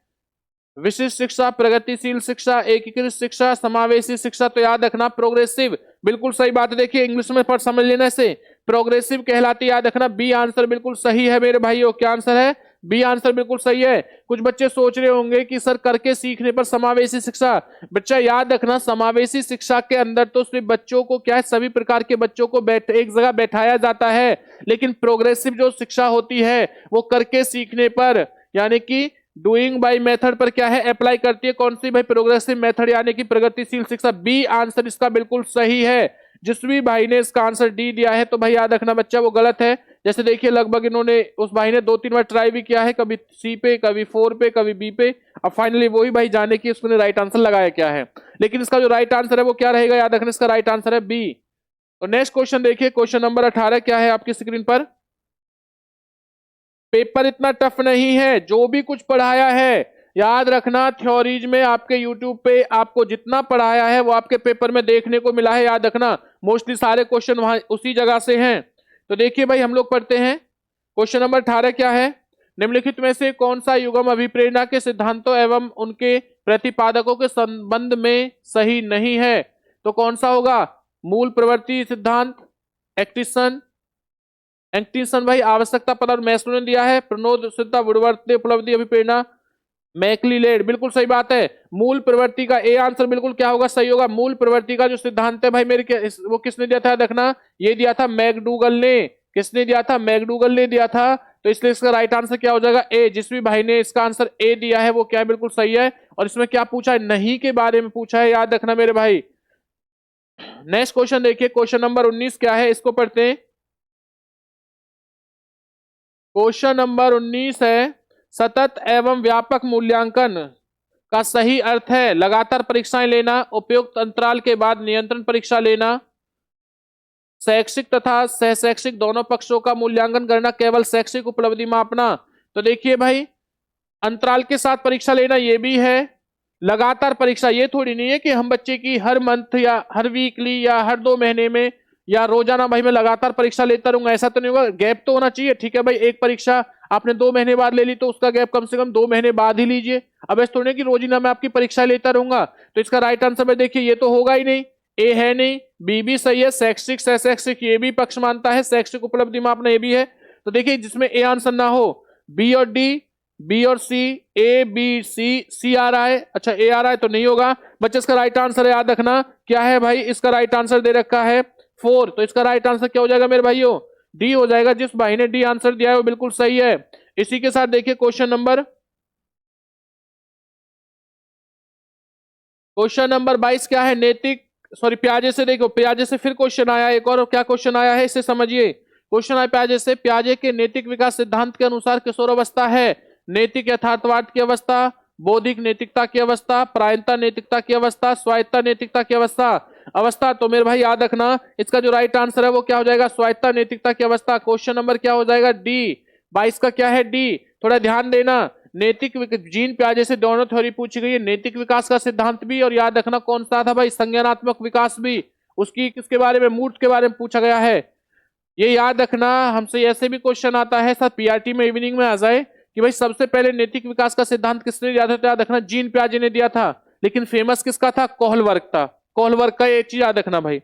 विशिष्ट शिक्षा, प्रगतिशील शिक्षा, एकीकृत शिक्षा, समावेशी शिक्षा, तो याद रखना प्रोग्रेसिव, बिल्कुल सही बात है। देखिए इंग्लिश में पढ़ समझ लेने से प्रोग्रेसिव कहलाती, याद रखना बी आंसर बिल्कुल सही है मेरे भाइयों, क्या आंसर है, बी आंसर बिल्कुल सही है। कुछ बच्चे सोच रहे होंगे कि सर करके सीखने पर समावेशी शिक्षा, बच्चा याद रखना समावेशी शिक्षा के अंदर तो सिर्फ बच्चों को क्या है, सभी प्रकार के बच्चों को एक जगह बैठाया जाता है, लेकिन प्रोग्रेसिव जो शिक्षा होती है वो करके सीखने पर, यानी कि डूइंग बाय मेथड पर क्या है, अप्लाई करती है, कौन सी भाई, प्रोग्रेसिव मेथड, यानी कि प्रगतिशील शिक्षा, बी आंसर इसका बिल्कुल सही है। जिस भी भाई ने इसका आंसर डी दिया है तो भाई याद रखना बच्चा वो गलत है। जैसे देखिए लगभग इन्होंने, उस भाई ने 2-3 बार ट्राई भी किया है, कभी सी पे, कभी 4 पे, कभी बी पे, अब फाइनली वही भाई जाने की उसने राइट आंसर लगाया क्या है, लेकिन इसका जो राइट आंसर है वो क्या रहेगा, याद रखना इसका राइट आंसर है बी। तो नेक्स्ट क्वेश्चन देखिए, क्वेश्चन नंबर 18 क्या है आपकी स्क्रीन पर, पेपर इतना टफ नहीं है, जो भी कुछ पढ़ाया है याद रखना, थ्योरीज में आपके यूट्यूब पे आपको जितना पढ़ाया है वो आपके पेपर में देखने को मिला है, याद रखना मोस्टली सारे क्वेश्चन वहां उसी जगह से हैं। तो देखिए भाई हम लोग पढ़ते हैं, क्वेश्चन नंबर 18 क्या है, निम्नलिखित में से कौन सा युग्म अभिप्रेरणा के सिद्धांतों एवं उनके प्रतिपादकों के संबंध में सही नहीं है, तो कौन सा होगा, मूल प्रवृत्ति सिद्धांत, एक्टिसन, एक्टिसन भाई आवश्यकता पर, और मैस्लो ने दिया है प्रणोद सिद्धा वुडवर्थ उपलब्धि अभिप्रेरणा, मैकलीलेड, बिल्कुल सही बात है। मूल प्रवृत्ति का ए आंसर बिल्कुल क्या होगा, सही होगा। मूल प्रवृत्ति का जो सिद्धांत है भाई मेरे वो किसने दिया था, देखना ये दिया था मैकडूगल ने, किसने दिया था, मैकडूगल ने दिया था। तो इसलिए इसका राइट आंसर क्या हो जाएगा ए। जिस भी भाई ने इसका आंसर ए दिया है वो क्या है, बिल्कुल सही है। और इसमें क्या पूछा है, नहीं के बारे में पूछा है, याद रखना मेरे भाई। नेक्स्ट क्वेश्चन देखिए, क्वेश्चन नंबर 19 क्या है, इसको पढ़ते हैं। क्वेश्चन नंबर 19 है, सतत एवं व्यापक मूल्यांकन का सही अर्थ है लगातार परीक्षाएं लेना, उपयुक्त अंतराल के बाद नियंत्रण परीक्षा लेना, शैक्षिक तथा सहशैक्षिक दोनों पक्षों का मूल्यांकन करना, केवल शैक्षिक उपलब्धि मापना। तो देखिए भाई, अंतराल के साथ परीक्षा लेना ये भी है, लगातार परीक्षा ये थोड़ी नहीं है कि हम बच्चे की हर मंथ या हर वीकली या हर 2 महीने में या रोजाना भाई मैं लगातार परीक्षा लेता रहूंगा, ऐसा तो नहीं होगा। गैप तो होना चाहिए, ठीक है भाई। एक परीक्षा आपने 2 महीने बाद ले ली तो उसका गैप कम से कम 2 महीने बाद ही लीजिए। अब ऐसा थोड़ी कि रोजाना मैं आपकी परीक्षा लेता रहूंगा। तो इसका राइट आंसर में देखिए ये तो होगा ही नहीं, ए है नहीं, बी भी सही है, शैक्षिक सहशैक्षिक ये भी पक्ष मानता है, शैक्षिक उपलब्धि मापना ये भी है। तो देखिए जिसमें ए आंसर ना हो, बी और डी, बी और सी, ए बी सी, सी आ रहा है, अच्छा ए आ रहा है तो नहीं होगा बच्चे। इसका राइट आंसर याद रखना क्या है भाई, इसका राइट आंसर दे रखा है 4। तो इसका राइट आंसर क्या हो जाएगा मेरे भाइयों, डी हो जाएगा। जिस भाई ने डी आंसर दिया है वो बिल्कुल सही है। इसी के साथ देखिए क्वेश्चन नंबर 22 क्या है, नैतिक सॉरी प्याजे से। देखो प्याजे से फिर क्वेश्चन आया एक और, क्या क्वेश्चन आया है इसे समझिए। क्वेश्चन आया प्याजे से, प्याजे के नैतिक विकास सिद्धांत के अनुसार किशोरावस्था है नैतिक यथार्थवाद की अवस्था, बौद्धिक नैतिकता की अवस्था, प्रायणता नैतिकता की अवस्था, स्वायत्ता नैतिकता की अवस्था। तो मेरे भाई याद रखना इसका जो राइट आंसर है वो क्या हो जाएगा, स्वायत्ता नैतिकता की अवस्था। क्वेश्चन नंबर क्या हो जाएगा, डी। 22 का क्या है, डी। थोड़ा ध्यान देना, नैतिक जीन प्याजे से दोनों थ्योरी पूछी गई है, नैतिक विकास का सिद्धांत भी, और याद रखना कौन सा था भाई, संज्ञानात्मक विकास भी। उसकी किसके बारे में, मूर्त के बारे में पूछा गया है। ये याद रखना, हमसे ऐसे भी क्वेश्चन आता है सर पीआरटी में इवनिंग में आ जाए कि भाई सबसे पहले नैतिक विकास का सिद्धांत किसने दिया था, तो याद रखना जीन प्याजे ने दिया था। लेकिन फेमस किसका था, कोहलवर्ग था, कोहलवर्ग का। ये चीज याद रखना भाई।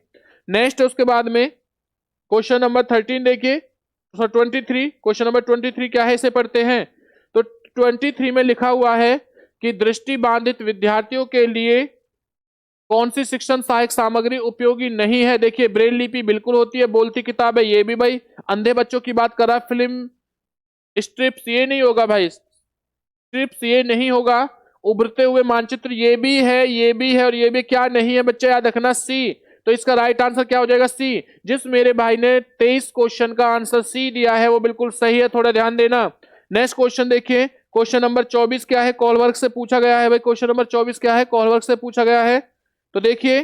नेक्स्ट उसके बाद में क्वेश्चन नंबर 13 देखिए, 23, क्वेश्चन नंबर 23 क्या है इसे पढ़ते हैं। तो 23 में लिखा हुआ है कि दृष्टि बाधित विद्यार्थियों के लिए कौन सी शिक्षण सहायक सामग्री उपयोगी नहीं है। देखिए ब्रेल लिपि बिल्कुल होती है, बोलती किताब है ये भी भाई। अंधे बच्चों की बात कर रहा है, फिल्म स्ट्रिप्स ये नहीं होगा भाई, स्ट्रिप्स ये नहीं होगा। उभरते हुए मानचित्र ये भी है, ये भी है, और ये भी क्या नहीं है बच्चे, याद रखना सी। तो इसका राइट आंसर क्या हो जाएगा, सी। जिस मेरे भाई ने 23 क्वेश्चन का आंसर सी दिया है वो बिल्कुल सही है, थोड़ा ध्यान देना। नेक्स्ट क्वेश्चन देखिए, क्वेश्चन नंबर 24 क्या है, कोहलवर्ग से पूछा गया है भाई। क्वेश्चन नंबर 24 क्या है, कोहलवर्ग से पूछा गया है। तो देखिए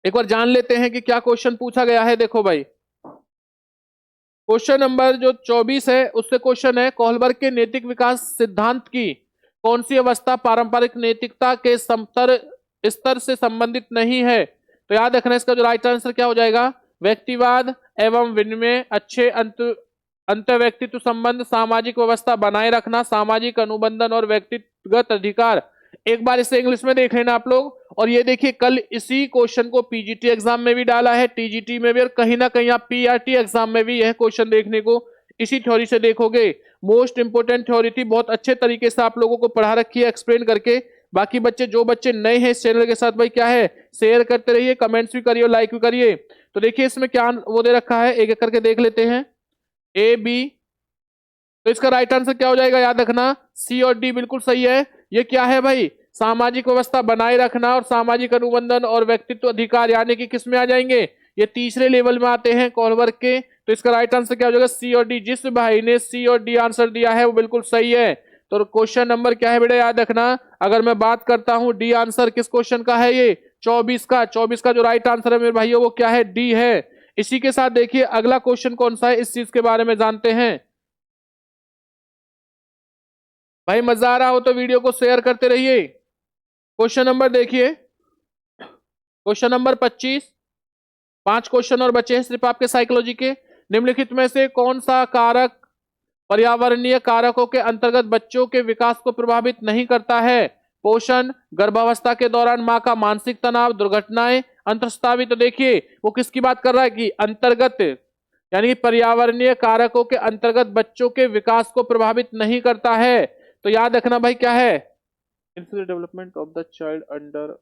एक बार जान लेते हैं कि क्या क्वेश्चन पूछा गया है। देखो भाई क्वेश्चन नंबर जो 24 है उससे क्वेश्चन है, कोहलवर्ग के नैतिक विकास सिद्धांत की कौन सी अवस्था पारंपरिक नैतिकता के स्तर से संबंधित नहीं है। तो याद रखना इसका जो राइट आंसर क्या हो जाएगा, व्यक्तिवाद एवं विनिमय, अच्छे अंत व्यक्तित्व संबंध, सामाजिक व्यवस्था बनाए रखना, सामाजिक अनुबंधन और व्यक्तिगत अधिकार। एक बार इसे इंग्लिश में देख लेना आप लोग। और ये देखिए कल इसी क्वेश्चन को पीजीटी एग्जाम में भी डाला है, टीजीटी में भी, और कहीं ना कहीं आप पीआरटी एग्जाम में भी यह क्वेश्चन देखने को इसी थ्योरी से देखोगे। मोस्ट इंपोर्टेंट थ्योरी थी, बहुत अच्छे तरीके से आप लोगों को पढ़ा रखी है एक्सप्लेन करके। बाकी बच्चे जो बच्चे नए हैं इस चैनल के साथ भाई क्या है, शेयर करते रहिए, कमेंट्स भी करिए, लाइक भी करिए। तो देखिए इसमें क्या वो दे रखा है, एक एक करके देख लेते हैं, ए बी। तो इसका राइट आंसर क्या हो जाएगा, याद रखना सी और डी बिल्कुल सही है। ये क्या है भाई, सामाजिक व्यवस्था बनाए रखना और सामाजिक अनुबंधन और व्यक्तित्व अधिकार, यानी कि किस में आ जाएंगे, ये तीसरे लेवल में आते हैं कोहलवर्ग के। तो इसका राइट आंसर क्या हो जाएगा, सी और डी। जिस भाई ने सी और डी आंसर दिया है वो बिल्कुल सही है। तो क्वेश्चन नंबर क्या है बेटा, याद रखना। अगर मैं बात करता हूं डी आंसर किस क्वेश्चन का है, ये 24 का। 24 का जो राइट आंसर है मेरे भाइयों वो क्या है, डी है। इसी के साथ देखिए अगला क्वेश्चन कौन सा है, इस चीज के बारे में जानते हैं। भाई मजा आ रहा हो तो वीडियो को शेयर करते रहिए। क्वेश्चन नंबर देखिए, क्वेश्चन नंबर 25, 5 क्वेश्चन और बचे हैं सिर्फ आपके साइकोलॉजी के। निम्नलिखित में से कौन सा कारक पर्यावरणीय कारकों के अंतर्गत बच्चों के विकास को प्रभावित नहीं करता है। पोषण, गर्भावस्था के दौरान मां का मानसिक तनाव, दुर्घटनाएं, अंतःस्रावी। तो देखिए वो किसकी बात कर रहा है कि अंतर्गत, यानी कि पर्यावरणीय कारकों के अंतर्गत बच्चों के विकास को प्रभावित नहीं करता है। तो याद रखना भाई क्या है, development of the child under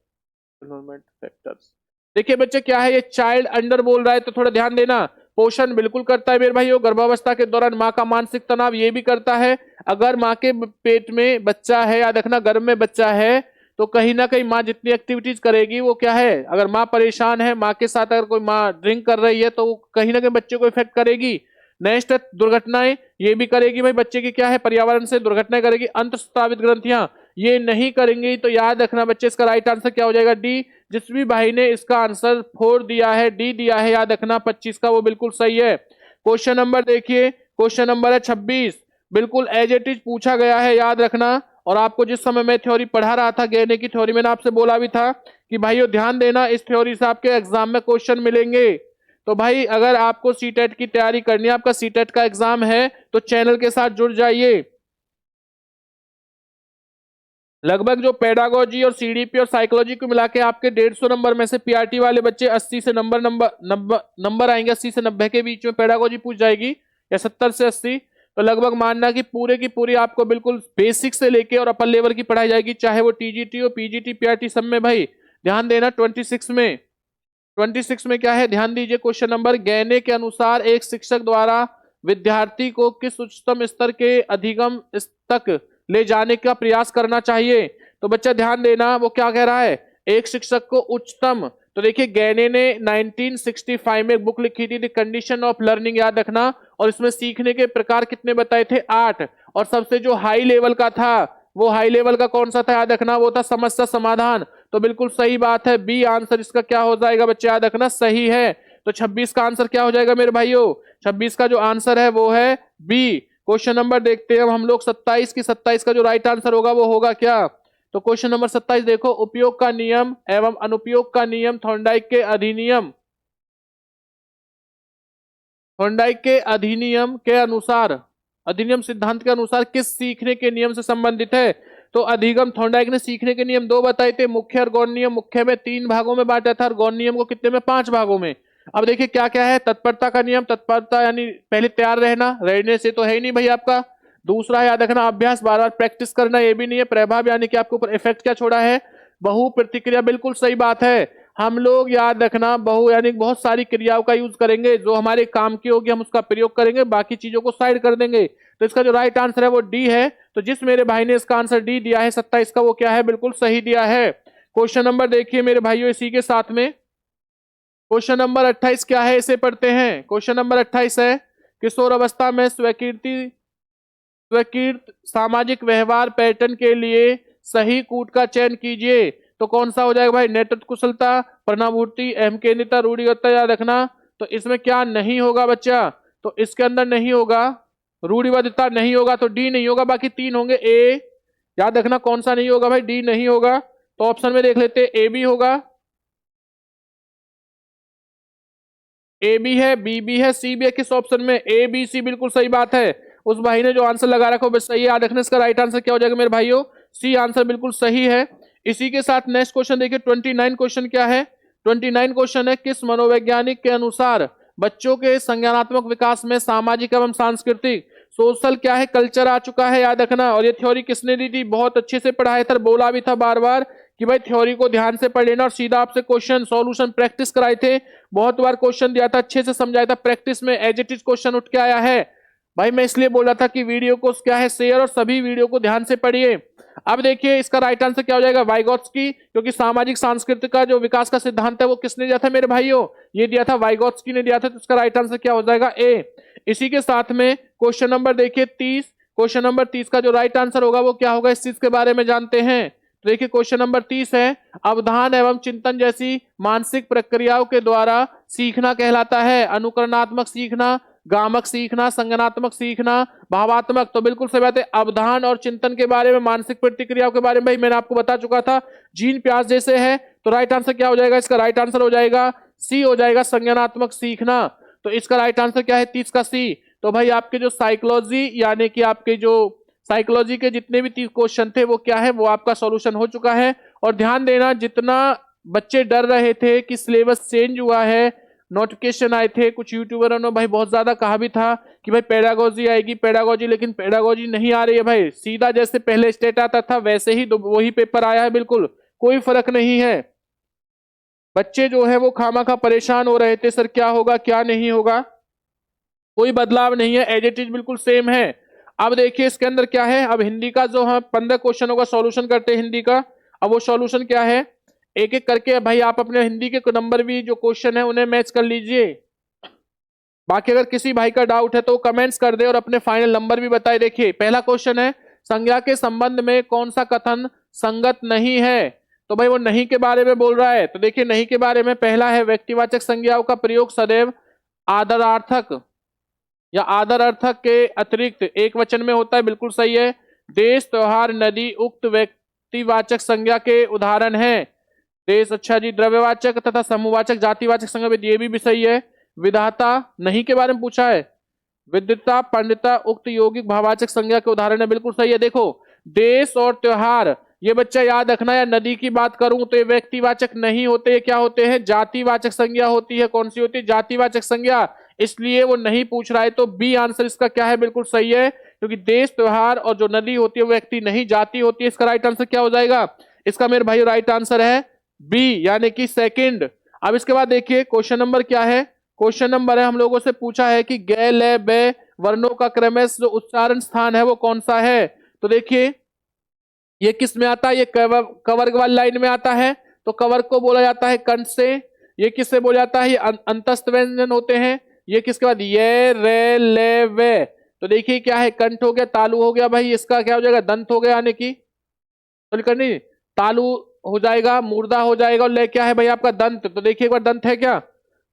environment factors. देखिए बच्चे क्या है, ये चाइल्ड अंडर बोल रहा है तो थोड़ा ध्यान देना। पोषण बिल्कुल करता है मेरे भाइयों। गर्भावस्था के दौरान माँ का मानसिक तनाव ये भी करता है। अगर माँ के पेट में बच्चा है, याद रखना गर्भ में बच्चा है, तो कहीं ना कहीं माँ जितनी एक्टिविटीज करेगी वो क्या है, अगर माँ परेशान है, माँ के साथ अगर कोई माँ ड्रिंक कर रही है, तो वो कहीं ना कहीं बच्चे को इफेक्ट करेगी। नेक्स्ट है दुर्घटनाएं, ये भी करेगी भाई, बच्चे की क्या है, पर्यावरण से दुर्घटनाएं करेगी। अंतःस्रावित ग्रंथियां ये नहीं करेंगी। तो याद रखना बच्चे, इसका राइट आंसर क्या हो जाएगा, डी। जिस भी भाई ने इसका आंसर 4 दिया है, डी दिया है, याद रखना 25 का वो बिल्कुल सही है। क्वेश्चन नंबर देखिए, क्वेश्चन नंबर है 26, बिल्कुल एज इट इज पूछा गया है, याद रखना। और आपको जिस समय मैं थ्योरी पढ़ा रहा था, गेने की थ्योरी, मैंने आपसे बोला भी था कि भाइयों ध्यान देना, इस थ्योरी से आपके एग्जाम में क्वेश्चन मिलेंगे। तो भाई अगर आपको सीटेट की तैयारी करनी है, आपका सीटेट का एग्जाम है, तो चैनल के साथ जुड़ जाइए। लगभग जो पेडागोजी और सीडीपी और साइकोलॉजी को मिला के आपके 150 नंबर में से पीआरटी वाले बच्चे 80 से नंबर आएंगे, 80 से 90 के बीच में पेडागोजी पूछ जाएगी, या 70 से 80। तो लगभग मानना कि पूरे की पूरी आपको बिल्कुल बेसिक से लेके और अपर लेवल की पढ़ाई जाएगी, चाहे वो टीजीटी हो, पीजीटी, पीआरटी, सब में। भाई ध्यान देना, 26 में क्या है, ध्यान दीजिए। क्वेश्चन नंबर, गैने के अनुसार एक शिक्षक द्वारा विद्यार्थी को किस उच्चतम स्तर के अधिगम तक ले जाने का प्रयास करना चाहिए। तो बच्चा ध्यान देना, वो क्या कह रहा है, एक शिक्षक को उच्चतम। तो देखिए गैने ने 1965 में एक बुक लिखी थी, द कंडीशन ऑफ लर्निंग, याद रखना। और इसमें सीखने के प्रकार कितने बताए थे, 8। और सबसे जो हाई लेवल का था, वो हाई लेवल का कौन सा था, याद रखना, वो था समस्या समाधान। तो बिल्कुल सही बात है, बी आंसर इसका क्या हो जाएगा बच्चे, याद रखना, सही है। तो 26 का आंसर क्या हो जाएगा मेरे भाइयों, 26 का जो आंसर है वो है बी। क्वेश्चन नंबर देखते हैं हम लोग 27 की, 27 का जो राइट आंसर होगा वो होगा क्या। तो क्वेश्चन नंबर 27 देखो, उपयोग का नियम एवं अनुपयोग का नियम थॉर्नडाइक के अधिनियम, थॉर्नडाइक के अधिनियम के अनुसार, अधिनियम सिद्धांत के अनुसार किस सीखने के नियम से संबंधित है। तो अधिगम, थॉर्नडाइक ने सीखने के नियम 2 बताए थे, मुख्य और गौण नियम। मुख्य में 3 भागों में बांटा था और गौण नियम को कितने में, 5 भागों में। अब देखिए क्या क्या है, तत्परता का नियम, तत्परता यानी पहले तैयार रहना, रहने से तो है ही नहीं भाई आपका। दूसरा याद रखना, अभ्यास, बार बार प्रैक्टिस करना, ये भी नहीं है। प्रभाव यानी कि आपके ऊपर इफेक्ट क्या छोड़ा है, बहु प्रतिक्रिया, बिल्कुल सही बात है। हम लोग याद रखना बहु यानी बहुत सारी क्रियाओं का यूज करेंगे, जो हमारे काम की होगी हम उसका प्रयोग करेंगे, बाकी चीजों को साइड कर देंगे। तो इसका जो राइट आंसर है वो डी है। तो जिस मेरे भाई ने इसका आंसर डी दिया है 27 का, वो क्या है, बिल्कुल सही दिया है। क्वेश्चन नंबर देखिए मेरे भाइयों इसी के साथ में, क्वेश्चन नंबर 28 क्या है, इसे पढ़ते हैं। क्वेश्चन नंबर 28 है, किशोर अवस्था में स्वीकृत सामाजिक व्यवहार पैटर्न के लिए सही कूट का चयन कीजिए। तो कौन सा हो जाएगा भाई, नेतृत्व कुशलता, प्रणाभूति, अहम केंद्रिता, रूढ़िगतता, याद रखना। तो इसमें क्या नहीं होगा बच्चा, तो इसके अंदर नहीं होगा, रूढ़िवादिता नहीं होगा, तो डी नहीं होगा, बाकी 3 होंगे। ए, याद रखना कौन सा नहीं होगा भाई, डी नहीं होगा। तो ऑप्शन में देख लेते, ए बी होगा, ए बी है, बी बी है, सी बी है। किस ऑप्शन में, ए बी सी, बिल्कुल सही बात है। उस भाई ने जो आंसर लगा रखा बस सही, याद रखना। इसका राइट आंसर क्या हो जाएगा मेरे भाइयों, सी आंसर बिल्कुल सही है। इसी के साथ नेक्स्ट क्वेश्चन देखिए, 29 क्वेश्चन क्या है, 29 क्वेश्चन है, किस मनोवैज्ञानिक के अनुसार बच्चों के संज्ञानात्मक विकास में सामाजिक एवं सांस्कृतिक, सोशल क्या है, कल्चर आ चुका है, याद रखना। और ये थ्योरी किसने दी थी, बहुत अच्छे से पढ़ाया था, बोला भी था बार बार कि भाई थ्योरी को ध्यान से पढ़ लेना, और सीधा आपसे क्वेश्चन सॉल्यूशन प्रैक्टिस कराए थे, बहुत बार क्वेश्चन दिया था, अच्छे से समझाया था, प्रैक्टिस में एज इट इज क्वेश्चन उठ के आया है। भाई मैं इसलिए बोल रहा था कि वीडियो को क्या है शेयर, और सभी वीडियो को ध्यान से पढ़िए। अब देखिए इसका राइट आंसर क्या हो जाएगा, वाइगोत्स्की, क्योंकि सामाजिक सांस्कृतिक का जो विकास का सिद्धांत है वो किसने दिया था मेरे भाइयों, ये दिया था वाइगोत्स्की ने दिया था। तो इसका राइट आंसर क्या हो जाएगा, ए। इसी के साथ में क्वेश्चन नंबर देखिए 30, क्वेश्चन नंबर 30 का जो राइट आंसर होगा वो क्या होगा, इस चीज के बारे में जानते हैं। तो देखिए क्वेश्चन नंबर 30 है, अवधान एवं चिंतन जैसी मानसिक प्रक्रियाओं के द्वारा सीखना कहलाता है अनुकरणात्मक सीखना, गामक सीखना, संज्ञानात्मक सीखना, भावात्मक। तो बिल्कुल सही बात है, अवधान और चिंतन के बारे में, मानसिक प्रतिक्रियाओं के बारे में भाई मैंने आपको बता चुका था, जीन प्यास जैसे है। तो राइट आंसर क्या हो जाएगा, इसका राइट आंसर हो जाएगा सी हो जाएगा, संज्ञानात्मक सीखना। तो इसका राइट आंसर क्या है, 30 का सी। तो भाई आपके जो साइकोलॉजी यानी कि आपके जो साइकोलॉजी के जितने भी 30 क्वेश्चन थे वो क्या है, वो आपका सॉल्यूशन हो चुका है। और ध्यान देना, जितना बच्चे डर रहे थे कि सिलेबस चेंज हुआ है, नोटिफिकेशन आए थे, कुछ यूट्यूबरों ने भाई बहुत ज्यादा कहा भी था कि भाई पेडागोजी आएगी पेडागोजी, लेकिन पेडागोजी नहीं आ रही है भाई, सीधा जैसे पहले स्टेट आता था वैसे ही वही पेपर आया है, बिल्कुल कोई फर्क नहीं है। बच्चे जो है वो खामा खा परेशान हो रहे थे, सर क्या होगा क्या नहीं होगा। कोई बदलाव नहीं है, एज इट इज बिल्कुल सेम है। अब देखिए इसके अंदर क्या है, अब हिंदी का जो हम 15 क्वेश्चनों का सॉल्यूशन करते हैं हिंदी का। अब वो सॉल्यूशन क्या है, एक एक करके भाई आप अपने हिंदी के नंबर भी जो क्वेश्चन है उन्हें मैच कर लीजिए। बाकी अगर किसी भाई का डाउट है तो कमेंट्स कर दे और अपने फाइनल नंबर भी बताए। देखिए पहला क्वेश्चन है, संज्ञा के संबंध में कौन सा कथन संगत नहीं है। तो भाई वो नहीं के बारे में बोल रहा है, तो देखिए नहीं के बारे में पहला है, व्यक्तिवाचक संज्ञाओं का प्रयोग सदैव आदरार्थक या आदर अर्थक के अतिरिक्त एक वचन में होता है, बिल्कुल सही है। देश, त्योहार, नदी उक्त व्यक्तिवाचक संज्ञा के उदाहरण हैं। देश, अच्छा जी, द्रव्यवाचक तथा समूहवाचक जातिवाचक संज्ञा, ये भी सही है। विधाता नहीं के बारे में पूछा है, विद्वता, पंडिता उक्त यौगिक भाववाचक संज्ञा के उदाहरण है, बिल्कुल सही है। देखो देश और त्योहार, ये बच्चा याद रखना, या नदी की बात करूं तो ये व्यक्तिवाचक नहीं होते, ये क्या होते हैं, जातिवाचक संज्ञा होती है। कौन सी होती है, जातिवाचक संज्ञा, इसलिए वो नहीं पूछ रहा है। तो बी आंसर इसका क्या है, बिल्कुल सही है, क्योंकि देश, त्योहार और जो नदी होती है वो व्यक्ति नहीं जाति होती है। इसका राइट आंसर क्या हो जाएगा, इसका मेरे भाई राइट आंसर है बी, यानी कि सेकंड। अब इसके बाद देखिए क्वेश्चन नंबर क्या है, क्वेश्चन नंबर है, हम लोगों से पूछा है कि ग, ल, ब वर्णों का क्रमश जो उच्चारण स्थान है वो कौन सा है। तो देखिए ये किस में आता है, ये कवर्ग वाली लाइन में आता है, तो कवर्ग को बोला जाता है कंठ से। ये किससे बोला जाता है, ये अंतस्थ व्यंजन होते हैं। ये किसके बाद, ये, रे, ले, वे, तो देखिए क्या है, कंठ हो गया, तालु हो गया, भाई इसका क्या हो जाएगा, दंत हो गया, यानी कि करनी तालु हो जाएगा, मूर्धा हो जाएगा, और ले क्या है भाई आपका दंत। तो देखिए एक बार दंत है क्या,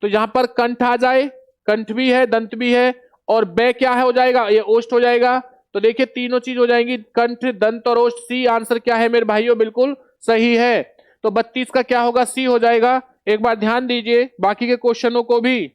तो यहां पर कंठ आ जाए, कंठ भी है, दंत भी है, और बे क्या है हो जाएगा, ये ओष्ठ हो जाएगा। तो देखिए तीनों चीज हो जाएंगी, कंठ, दंत और ओष्ठ। सी आंसर क्या है मेरे भाइयों, बिल्कुल सही है। तो 32 का क्या होगा, सी हो जाएगा। एक बार ध्यान दीजिए बाकी के क्वेश्चनों को भी।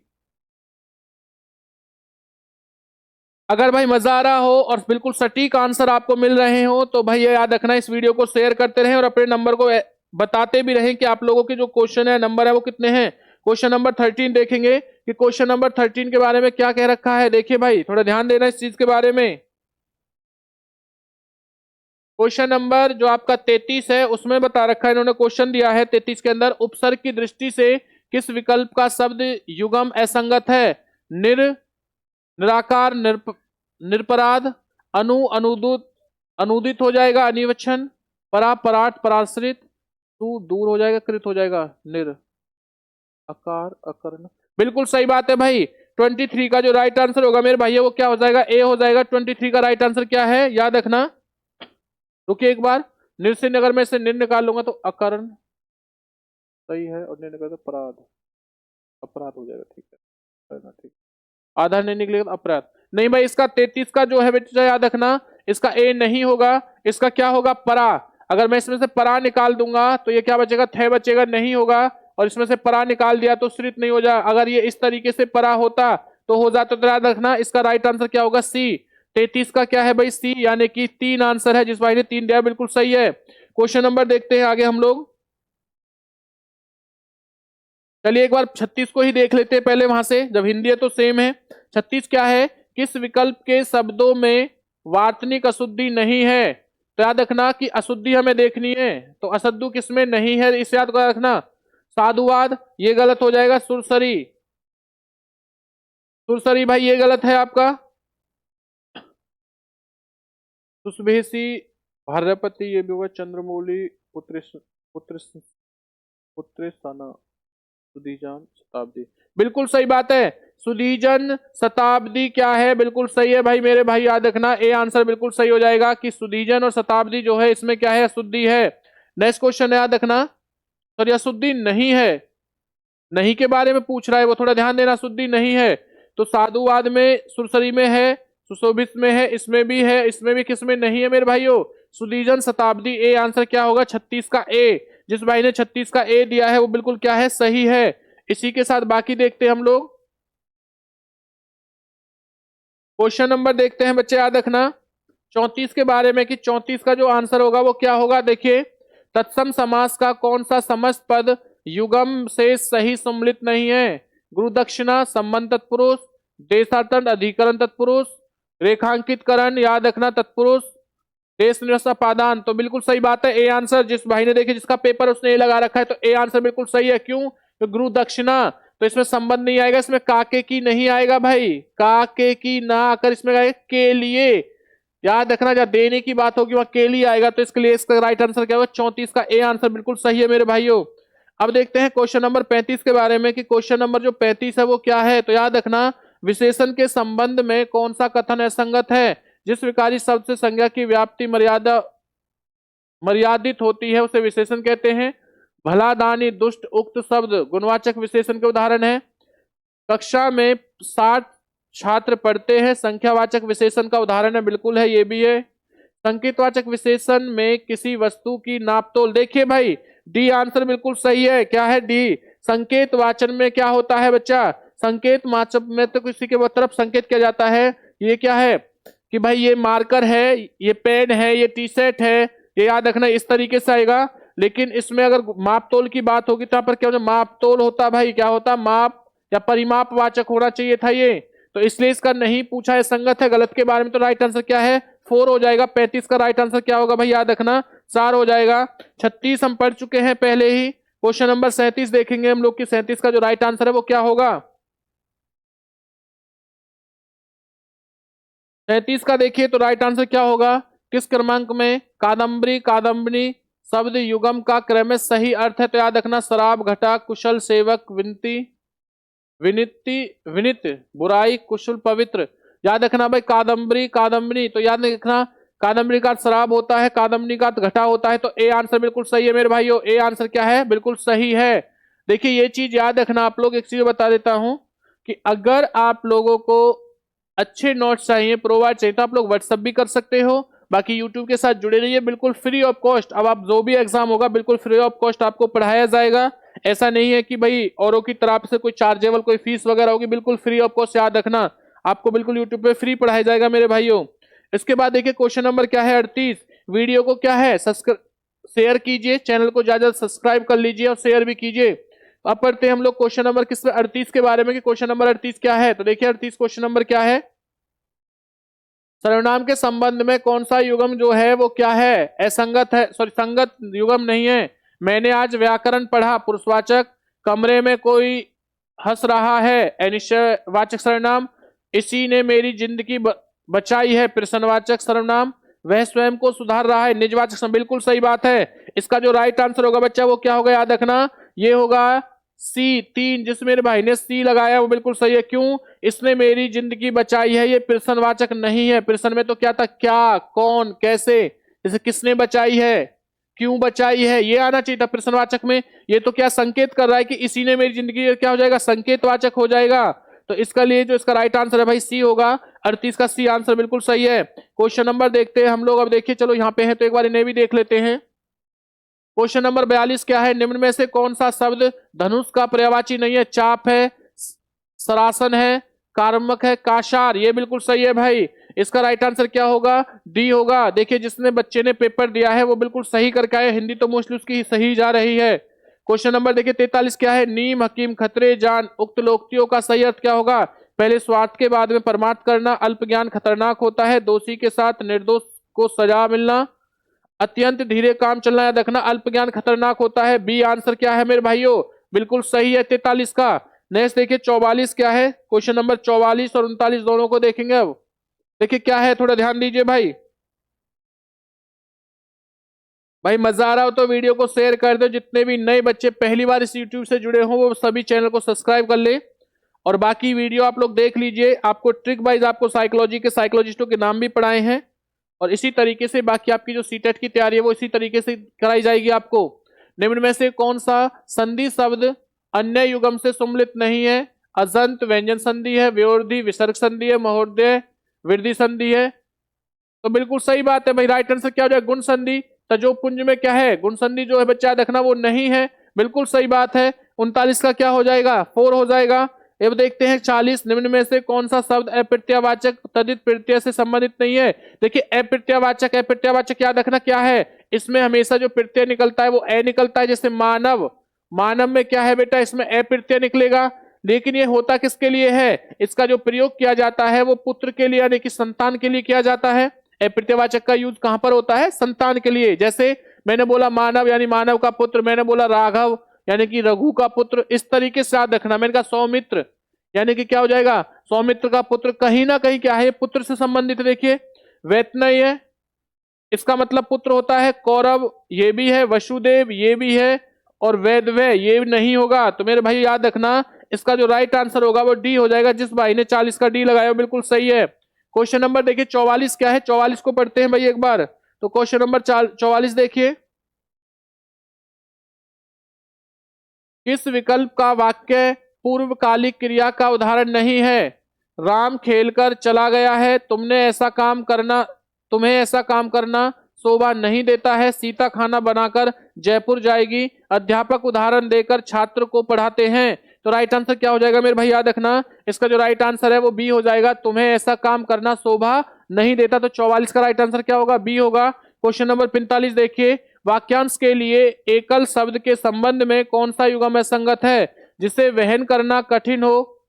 अगर भाई मजा आ रहा हो और बिल्कुल सटीक आंसर आपको मिल रहे हो तो भाई ये याद रखना, इस वीडियो को शेयर करते रहें और अपने नंबर को बताते भी रहें कि आप लोगों के जो क्वेश्चन है नंबर है वो कितने हैं। क्वेश्चन नंबर 13 देखेंगे कि क्वेश्चन नंबर 13 के बारे में क्या कह रखा है। देखिए भाई थोड़ा ध्यान देना इस चीज के बारे में। क्वेश्चन नंबर जो आपका 33 है उसमें बता रखा है, इन्होंने क्वेश्चन दिया है 33 के अंदर, उपसर्ग की दृष्टि से किस विकल्प का शब्द युगम असंगत है। निर, निराकार, निरपराध, अनुदित, अनुदित हो जाएगा, अनिवचन, परा, पराट, पराश्रित, तू दूर हो जाएगा, कृत हो जाएगा, निर, अकार, अकर्ण, बिल्कुल सही बात है भाई। 23 का जो राइट आंसर होगा मेरे भाई वो क्या हो जाएगा, ए हो जाएगा। 23 का राइट आंसर क्या है याद रखना। रुकिए एक बार, निर से अगर मैं इसे निर निकाल लूंगा तो अकर्ण सही है, और निर निकाल तो अपराध, अपराध हो जाएगा, ठीक है ना, ठीक। आधा नहीं निकलेगा तो अपराध नहीं भाई। इसका 33 का जो है बेटा याद रखना, इसका ए नहीं होगा, इसका क्या होगा, परा। अगर मैं इसमें से परा निकाल दूंगा तो ये क्या बचेगा, थे बचेगा, नहीं होगा, और इसमें से परा निकाल दिया तो श्रित नहीं हो जाए। अगर ये इस तरीके से परा होता तो हो जाता, तो याद रखना इसका राइट आंसर क्या होगा, सी। 33 का क्या है भाई, सी, यानी कि 3 आंसर है, जिस भाई ने 3 दिया बिल्कुल सही है। क्वेश्चन नंबर देखते हैं आगे हम लोग। चलिए एक बार 36 को ही देख लेते हैं पहले, वहां से जब हिंदी है तो सेम है। 36 क्या है, किस विकल्प के शब्दों में वार्तनिक अशुद्धि नहीं है। तो याद रखना कि अशुद्धि हमें देखनी है, तो अशुद्धि किसमें नहीं है, इसे याद कर रखना। साधुवाद ये गलत हो जाएगा, सुरसरी, सुरसरी भाई ये गलत है आपका। सुशभेसी, भार्यपति ये भी होगा, चंद्रमौली, पुत्र, पुत्र, पुत्र, सुधीजन, शताब्दी, बिल्कुल सही बात है। सुधीजन, शताब्दी क्या है, बिल्कुल सही है भाई मेरे भाई, याद रखना ए आंसर बिल्कुल सही हो जाएगा कि सुधीजन और शताब्दी जो है इसमें क्या है, अशुद्धि है। नेक्स्ट क्वेश्चन याद रखना, सॉरी अशुद्धि नहीं है, नहीं के बारे में पूछ रहा है वो, थोड़ा ध्यान देना, अशुद्धि नहीं है। तो साधुवाद में, सुरसरी में है, सुशोभित में है, इसमें भी है, इसमें भी किसमें नहीं है मेरे भाइयों, सुधीजन, शताब्दी। ए आंसर क्या होगा, 36 का ए। जिस भाई ने 36 का ए दिया है वो बिल्कुल क्या है, सही है। इसी के साथ बाकी देखते हैं हम लोग। क्वेश्चन नंबर देखते हैं बच्चे, याद रखना 34 के बारे में कि 34 का जो आंसर होगा वो क्या होगा। देखिए तत्सम समास का कौन सा समस्त पद युगम से सही सम्मिलित नहीं है। गुरु दक्षिणा, संबंध तत्पुरुष, देशार्थ अधिकरण तत्पुरुष, रेखांकित करण याद रखना तत्पुरुष, देश निरसापादान। तो बिल्कुल सही बात है, ए आंसर। जिस भाई ने देखे जिसका पेपर उसने ए लगा रखा है तो ए आंसर बिल्कुल सही है। क्यों, तो गुरु दक्षिणा तो इसमें संबंध नहीं आएगा, इसमें काके की नहीं आएगा भाई, काके की ना आकर इसमें आएगा के लिए। याद रखना, जब देने की बात होगी वहां के लिए आएगा, तो इसके लिए इसका राइट आंसर क्या होगा? 34 का ए आंसर बिल्कुल सही है मेरे भाइयों। अब देखते हैं क्वेश्चन नंबर 35 के बारे में कि क्वेश्चन नंबर जो 35 है वो क्या है। तो याद रखना, विशेषण के संबंध में कौन सा कथन असंगत है? जिस विकारी शब्द से संज्ञा की व्याप्ति मर्यादित होती है उसे विशेषण कहते हैं। भला, दानी, दुष्ट, उक्त शब्द गुणवाचक विशेषण के उदाहरण है। कक्षा में 60 छात्र पढ़ते हैं, संख्यावाचक विशेषण का उदाहरण है, बिल्कुल है, ये भी है। संकेतवाचक विशेषण में किसी वस्तु की नापतोल, देखिए भाई डी आंसर बिल्कुल सही है। क्या है? डी। संकेत वाचन में क्या होता है बच्चा? संकेत वाचन में तो किसी के तरफ संकेत किया जाता है। ये क्या है कि भाई ये मार्कर है, ये पेन है, ये टी शर्ट है, ये याद रखना इस तरीके से आएगा। लेकिन इसमें अगर मापतोल की बात होगी तो यहाँ पर क्या होता? मापतोल होता भाई, क्या होता? माप या परिमाप वाचक होना चाहिए था ये, तो इसलिए इसका नहीं पूछा है, संगत है, गलत के बारे में। तो राइट आंसर क्या है? 4 हो जाएगा। 35 का राइट आंसर क्या होगा भाई? याद रखना 4 हो जाएगा। 36 हम पढ़ चुके हैं पहले ही। क्वेश्चन नंबर 37 देखेंगे हम लोग कि 37 का जो राइट आंसर है वो क्या होगा। 37 का देखिए तो राइट आंसर क्या होगा? किस क्रमांक में? कादम्बरी, कादम्बनी शब्द युगम का क्रम सही अर्थ है। तो याद रखना, शराब, घटा, कुशल, सेवक, विनती, विनिति, विनित, बुराई, कुशल, पवित्र। याद रखना भाई कादम्बरी, कादम्बनी, तो याद रखना कादम्बरी का शराब होता है, कादम्बरी का घटा होता है। तो ए आंसर बिल्कुल सही है मेरे भाइयों। ए आंसर क्या है? बिल्कुल सही है। देखिए ये चीज याद रखना, आप लोग एक चीज बता देता हूं कि अगर आप लोगों को अच्छे नोट्स चाहिए, प्रोवाइड चाहिए, तो आप लोग व्हाट्सअप भी कर सकते हो। बाकी यूट्यूब के साथ जुड़े रहिए, बिल्कुल फ्री ऑफ कॉस्ट। अब आप जो भी एग्जाम होगा बिल्कुल फ्री ऑफ कॉस्ट आपको पढ़ाया जाएगा। ऐसा नहीं है कि भाई औरों की तरफ से कोई चार्जेबल कोई फीस वगैरह होगी, बिल्कुल फ्री ऑफ कॉस्ट। याद रखना, आपको बिल्कुल यूट्यूब पे फ्री पढ़ाया जाएगा मेरे भाइयों। इसके बाद देखिए क्वेश्चन नंबर क्या है 38। वीडियो को क्या है शेयर कीजिए, चैनल को ज्यादा सब्सक्राइब कर लीजिए और शेयर भी कीजिए। अब पढ़ते हैं हम लोग क्वेश्चन नंबर किस 38 के बारे में कि क्वेश्चन नंबर 38 क्या है। तो देखिए 38 क्वेश्चन नंबर क्या है? सर्वनाम के संबंध में कौन सा युगम जो है वो क्या है? असंगत है, सॉरी संगत युगम नहीं है। मैंने आज व्याकरण पढ़ा, पुरुषवाचक। कमरे में कोई हंस रहा है, अनिश्चयवाचक सर्वनाम। इसी ने मेरी जिंदगी बचाई है, प्रश्नवाचक सर्वनाम। वह स्वयं को सुधार रहा है, निजवाचक सर्वनाम। बिल्कुल सही बात है। इसका जो राइट आंसर होगा बच्चा वो क्या होगा? याद रखना, ये होगा सी 3। जिस मेरे भाई ने सी लगाया वो बिल्कुल सही है। क्यों? इसने मेरी जिंदगी बचाई है, ये प्रश्नवाचक नहीं है। प्रश्न में तो क्या था? क्या, कौन, कैसे। जैसे किसने बचाई है, क्यों बचाई है, ये आना चाहिए था प्रश्नवाचक में। ये तो क्या संकेत कर रहा है कि इसी ने मेरी जिंदगी, क्या हो जाएगा? संकेतवाचक हो जाएगा। तो इसका लिए जो इसका राइट आंसर है भाई सी होगा। 38 का सी आंसर बिल्कुल सही है। क्वेश्चन नंबर देखते हैं हम लोग। अब देखिए चलो यहाँ पे है तो एक बार इन्हें भी देख लेते हैं। क्वेश्चन नंबर 42 क्या है? निम्न में से कौन सा शब्द धनुष का पर्यायवाची नहीं है? चाप है, सरासन है, कार्मक है, काशार। ये बिल्कुल सही है भाई। इसका राइट आंसर क्या होगा? डी होगा। देखिए जिसने बच्चे ने पेपर दिया है वो बिल्कुल सही करके आए। हिंदी तो मोस्टली उसकी सही जा रही है। क्वेश्चन नंबर देखिए 43 क्या है? नीम, हकीम, खतरे, जान। उक्त लोकोक्तियों का सही अर्थ क्या होगा? पहले स्वार्थ के बाद में परमार्थ करना। अल्प ज्ञान खतरनाक होता है। दोषी के साथ निर्दोष को सजा मिलना। अत्यंत धीरे काम चलना। याद रखना अल्प ज्ञान खतरनाक होता है। बी आंसर क्या है मेरे भाइयों? बिल्कुल सही है 43 का। नेक्स्ट देखिए 44 क्या है? क्वेश्चन नंबर 44 और 39 दोनों को देखेंगे। अब देखिए क्या है, थोड़ा ध्यान दीजिए भाई। भाई मजा आ रहा हो तो वीडियो को शेयर कर दो। जितने भी नए बच्चे पहली बार इस यूट्यूब से जुड़े हो वो सभी चैनल को सब्सक्राइब कर ले। और बाकी वीडियो आप लोग देख लीजिए। आपको ट्रिक वाइज आपको साइकोलॉजी के साइकोलॉजिस्टों के नाम भी पढ़ाए हैं। और इसी तरीके से बाकी आपकी जो सीटेट की तैयारी है वो इसी तरीके से कराई जाएगी आपको। निम्न में से कौन सा संधि शब्द अन्य युगम से सम्मिलित नहीं है? अजंत व्यंजन संधि है, व्योर्धि विसर्ग संधि है, महोदय वृद्धि संधि है। तो बिल्कुल सही बात है भाई। राइट आंसर क्या हो जाए? गुण संधि। तजो पुंज में क्या है? गुण संधि जो है बच्चा देखना वो नहीं है। बिल्कुल सही बात है। 39 का क्या हो जाएगा? 4 हो जाएगा। अब देखते हैं 40। निम्न में से कौन सा शब्द अप्रत्ययवाचक तदित प्रत्यय से संबंधित नहीं है? देखिए अप्रत्ययवाचक, अप्रत्ययवाचक याद रखना क्या है? इसमें हमेशा जो प्रत्यय निकलता है वो ए निकलता है। जैसे मानव, मानव में क्या है बेटा? इसमें अप्रत्यय निकलेगा। लेकिन ये होता किसके लिए है? इसका जो प्रयोग किया जाता है वो पुत्र के लिए यानी कि संतान के लिए किया जाता है। अप्रत्ययवाचक का यूज कहां पर होता है? संतान के लिए। जैसे मैंने बोला मानव यानी मानव का पुत्र, मैंने बोला राघव यानी कि रघु का पुत्र, इस तरीके से याद रखना। मैंने कहा सौमित्र, यानी कि क्या हो जाएगा, सौमित्र का पुत्र, कहीं ना कहीं क्या है, पुत्र से संबंधित। देखिए वैतनय है, इसका मतलब पुत्र होता है। कौरव ये भी है, वसुदेव ये भी है, और वेदव्य ये नहीं होगा। तो मेरे भाई याद रखना, इसका जो राइट आंसर होगा वो डी हो जाएगा। जिस भाई ने 40 का डी लगाया बिल्कुल सही है। क्वेश्चन नंबर देखिए 44 क्या है, 44 को पढ़ते हैं भाई एक बार। तो क्वेश्चन नंबर 44 देखिए, किस विकल्प का वाक्य पूर्वकालिक क्रिया का उदाहरण नहीं है। राम खेलकर चला गया है, तुम्हें ऐसा काम करना शोभा नहीं देता है। सीता खाना बनाकर जयपुर जाएगी। अध्यापक उदाहरण देकर छात्र को पढ़ाते हैं। तो राइट आंसर क्या हो जाएगा मेरे भाई, याद रखना, इसका जो राइट आंसर है वो बी हो जाएगा। तुम्हें ऐसा काम करना शोभा नहीं देता। तो 44 का राइट आंसर क्या होगा, बी होगा। क्वेश्चन नंबर 45 देखिए, वाक्यांश के लिए एकल शब्द के संबंध में कौन सा युग्म संगत है। जिसे वहन करना कठिन हो,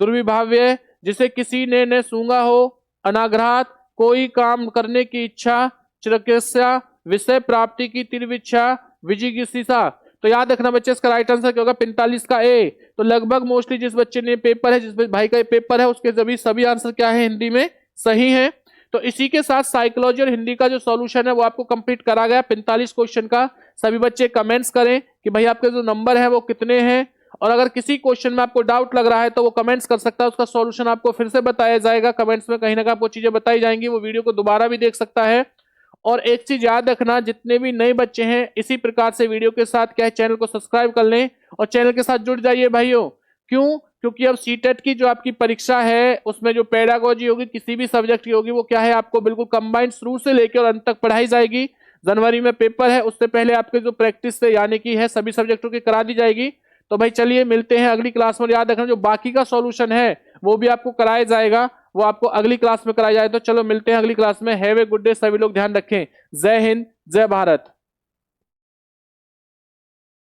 दुर्विभाव्य। जिसे किसी ने न सूंघा हो, अनाघ्रात। कोई काम करने की इच्छा, चिकित्सा। विषय प्राप्ति की तीव्र इच्छा, विजिगीषा। तो याद रखना बच्चे, इसका राइट आंसर क्या होगा, 45 का ए। तो लगभग मोस्टली जिस बच्चे ने पेपर है, जिस भाई का पेपर है, उसके सभी आंसर क्या है, हिंदी में सही है। तो इसी के साथ साइकोलॉजी और हिंदी का जो सॉल्यूशन है वो आपको कंप्लीट करा गया 45 क्वेश्चन का। सभी बच्चे कमेंट्स करें कि भाई आपके जो नंबर है वो कितने हैं, और अगर किसी क्वेश्चन में आपको डाउट लग रहा है तो वो कमेंट्स कर सकता है, उसका सॉल्यूशन आपको फिर से बताया जाएगा कमेंट्स में। कहीं ना कहीं आपको चीजें बताई जाएंगी, वो वीडियो को दोबारा भी देख सकता है। और एक चीज याद रखना, जितने भी नए बच्चे हैं इसी प्रकार से वीडियो के साथ क्या है, चैनल को सब्सक्राइब कर लें और चैनल के साथ जुड़ जाइए भाइयों। क्यों, क्योंकि अब सीटेट की जो आपकी परीक्षा है उसमें जो पेडागोजी होगी, किसी भी सब्जेक्ट की होगी, वो क्या है, आपको बिल्कुल कंबाइंड शुरू से लेकर और अंत तक पढ़ाई जाएगी। जनवरी में पेपर है, उससे पहले आपके जो प्रैक्टिस है यानी कि है सभी सब्जेक्टों की करा दी जाएगी। तो भाई चलिए मिलते हैं अगली क्लास में। याद रखना जो बाकी का सॉल्यूशन है वो भी आपको कराया जाएगा, वो आपको अगली क्लास में कराया जाए। तो चलो मिलते हैं अगली क्लास में। हैव ए गुड डे, सभी लोग ध्यान रखें। जय हिंद, जय भारत।